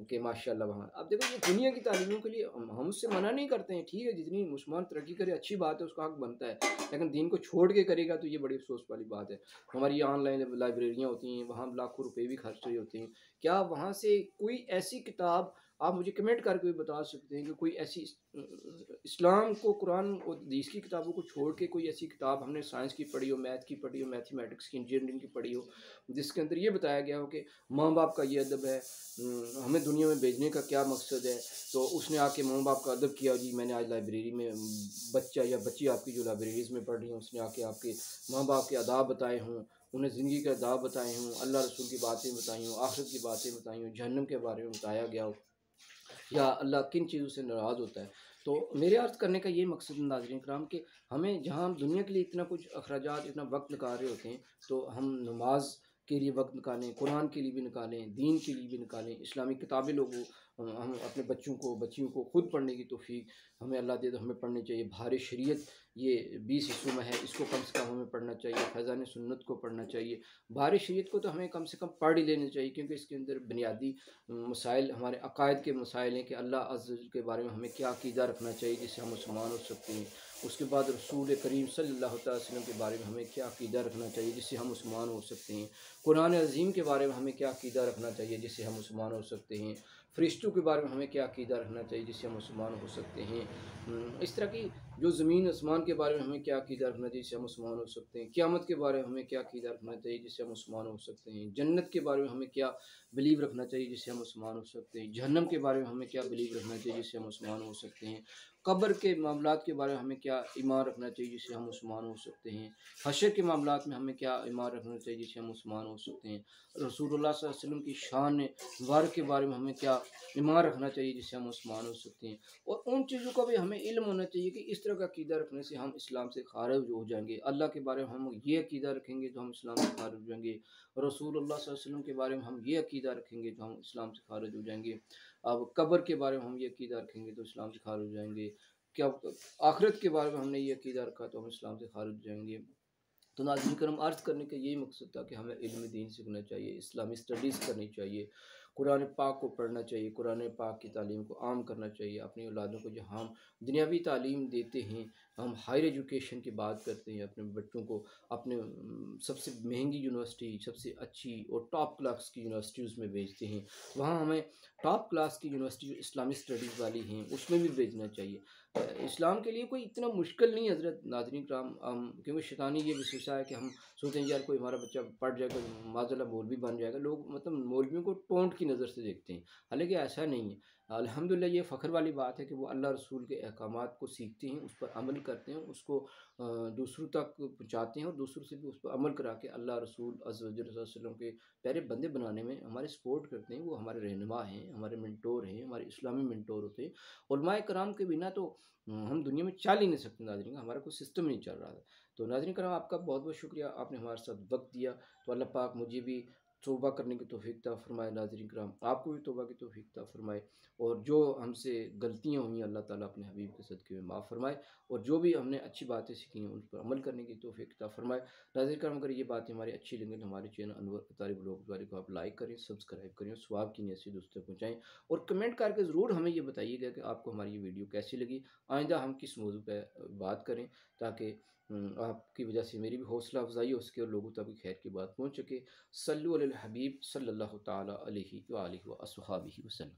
कि माशाल्लाह वहाँ। अब देखो ये दुनिया की तालीमों के लिए हम उससे मना नहीं करते हैं, ठीक है, जितनी मुसलमान तरक्की करे अच्छी बात है, उसका हक बनता है, लेकिन दीन को छोड़ के करेगा तो ये बड़ी अफसोस वाली बात है। हमारी ये ऑनलाइन लाइब्रेरियाँ होती हैं, वहाँ लाखों रुपए भी खर्च रही होती हैं। क्या वहाँ से कोई ऐसी किताब, आप मुझे कमेंट करके भी बता सकते हैं कि कोई ऐसी इस्लाम को, कुरान और हदीस की किताबों को छोड़ के कोई ऐसी किताब हमने साइंस की पढ़ी हो, मैथ की पढ़ी हो, मैथमेटिक्स की, इंजीनियरिंग की पढ़ी हो, जिसके अंदर ये बताया गया हो कि माँ बाप का ये अदब है, हमें दुनिया में भेजने का क्या मकसद है। तो उसने आके माँ बाप का अदब किया, जी मैंने आज लाइब्रेरी में, बच्चा या बच्ची आपकी जो लाइब्रेरीज़ में पढ़ रही हैं, उसने आके आपके माँ बाप के आदाब बताए हों, उन्हें ज़िंदगी के आदाब बताए हों, अल्लाह रसूल की बातें बताई हों, आखिरत की बातें बताई हों, जहन्नम के बारे में बताया गया हो, या अल्लाह किन चीज़ों से नाराज़ होता है। तो मेरे अर्ज़ करने का ये मकसद है नाज़रीन कराम, कि हमें जहाँ हम दुनिया के लिए इतना कुछ अखराजात, इतना वक़्त निकाल रहे होते हैं, तो हम नमाज के लिए वक़्त निकालें, कुरान के लिए भी निकालें, दीन के लिए भी निकालें, इस्लामिक किताबें लोगों हम अपने बच्चों को, बच्चियों को खुद पढ़ने की तौफ़ीक हमें अल्लाह दे तो हमें पढ़नी चाहिए। बहार शरीयत ये 20 हिस्सों में है, इसको कम से कम हमें पढ़ना चाहिए। फैज़ान सुन्नत को पढ़ना चाहिए। बहार शरीयत को तो हमें कम से कम पढ़ ही लेना चाहिए, क्योंकि इसके अंदर बुनियादी मसाइल, हमारे अकायद के मसाइल हैं कि अल्लाह अज़्ज़ व जल के बारे में हमें क्या अक़ीदा रखना चाहिए जिससे हम मुसलमान हो सकते हैं। उसके बाद रसूल करीम सल्लल्लाहु अलैहि वसल्लम के बारे में हमें क्या अक़ीदा रखना चाहिए जिससे हम मुसलमान हो सकते हैं। कुरान अज़ीम के बारे में हमें क्या अक़ीदा रखना चाहिए जिससे हम मुसलमान हो सकते हैं। फ़रिश्तों के बारे में हमें क्या अक़ीदा रखना चाहिए जिससे हम मुसलमान हो सकते हैं। इस तरह की जो ज़मीन आसमान के बारे में हमें क्या अक़ीदा रखना चाहिए जिससे हम मुसलमान हो सकते हैं। क़यामत के बारे में हमें क्या अक़ीदा रखना चाहिए जिससे हम मुसलमान हो सकते हैं। जन्नत के बारे में हमें क्या बिलीव रखना चाहिए जिससे हम मुसलमान हो सकते हैं। जहन्नम के बारे में हमें क्या बिलीव रखना चाहिए जिससे हम मुसलमान हो सकते हैं। कब्र के मामलात के बारे में हमें क्या ईमान रखना चाहिए जिससे हम मुसलमान हो सकते हैं। हशर के मामलात में हमें क्या ईमान रखना चाहिए जिससे हम मुसलमान हो सकते हैं। रसूलुल्लाह सल्लल्लाहु अलैहि वसल्लम की शान मुबारक के बारे में हमें क्या ईमान रखना चाहिए जिससे हम मुसलमान हो सकते हैं। और उन चीज़ों का भी हमें इल्म होना चाहिए कि इस तरह का अक़ीदा रखने से हम इस्लाम से ख़ारिज हो जाएंगे। अल्लाह के बारे में हम ये अक़ीदा रखेंगे तो हम इस्लाम से ख़ारिज हो जाएंगे। रसूलुल्लाह सल्लल्लाहु अलैहि वसल्लम के बारे में हम ये अक़ीदा रखेंगे तो हम इस्लाम से ख़ारिज हो जाएंगे। अब कब्र के बारे में हम ये अक़ीदा रखेंगे तो इस्लाम से ख़ारिज हो जाएंगे। क्या आखिरत के बारे में हमने ये अक़ीदा रखा तो हम इस्लाम से ख़ारिज हो जाएंगे। तो नाज़रीन करम, अर्ज़ करने का यही मकसद था कि हमें इल्म दीन सीखना चाहिए, इस्लामी स्टडीज़ करनी चाहिए, कुरान पाक को पढ़ना चाहिए, कुरान पाक की तालीम को आम करना चाहिए। अपनी औलादों को जहाँ हम दुनियावी तालीम देते हैं, हम हायर एजुकेशन की बात करते हैं, अपने बच्चों को अपने सबसे महंगी यूनिवर्सिटी, सबसे अच्छी और टॉप क्लास की यूनिवर्सिटीज़ में भेजते हैं। वहाँ हमें टॉप क्लास की यूनिवर्सिटी जो इस्लामिक स्टडीज़ वाली हैं उसमें भी भेजना चाहिए। इस्लाम के लिए कोई इतना मुश्किल नहीं है हज़रत नाज़रीन किराम, क्योंकि शैतानी ये वसवसा है कि हम सोचते हैं यार कोई हमारा बच्चा पढ़ जाएगा, माज़अल्लाह मौलवी बन जाएगा। लोग मतलब मौलवियों को टोंट की नज़र से देखते हैं, हालाँकि ऐसा नहीं है। अल्हम्दुलिल्लाह ये फ़ख्र वाली बात है कि वो अल्लाह रसूल के अहकामात को सीखते हैं, उस पर अमल करते हैं, उसको दूसरों तक पहुँचाते हैं और दूसरों से भी उस पर अमल करा के अल्लाह रसूल अज़्ज़ व जल सल्लल्लाहु अलैहि वसल्लम के प्यारे बंदे बनाने में हमारे सपोर्ट करते हैं। वो हमारे रहनुमा हैं, हमारे मेंटोर हैं, हमारे इस्लामी मेंटोर होते हैं। उलमाए कराम के बिना तो हम दुनिया में चल ही नहीं सकते नाज़रीन, हमारा कोई सिस्टम नहीं चल रहा था। तो नाज़रीन कराम आपका बहुत-बहुत शुक्रिया, आपने हमारे साथ वक़्त दिया। तो अल्लाह पाक मुझे भी तौबा करने की तौफ़ीक अता फ़रमाए, नाज़रीन कराम आपको भी तौबा की तौफ़ीक अता फ़रमाए, और जो हमसे गलतियाँ हुई अल्लाह ताला अपने हबीब के सदक़े में माफ़ फ़रमाए, और जो भी हमने अच्छी बातें सीखी हैं उन पर अमल करने की तौफ़ीक अता फ़रमाए। नाज़रीन कराम अगर ये बातें हमारी अच्छी लगें तो हमारे चैनल अनवर अतारी व्लॉग्स वाले को आप लाइक करें, सब्सक्राइब करें, सवाब की नीयत से दोस्तों तक पहुँचाएँ, और कमेंट करके ज़रूर हमें ये बताइएगा कि आपको हमारी ये वीडियो कैसी लगी। आइंदा हम किस मौजू पे बात करें, ताकि आपकी वजह से मेरी भी हौसला अफ़ज़ाई हो सके और लोगों तक भी खैर की बात पहुँच सके। सल्लु अलल हबीब सल्लल्लाहु तआला अलैहि व आलिहि व अस्हाबिहि वसल्लम।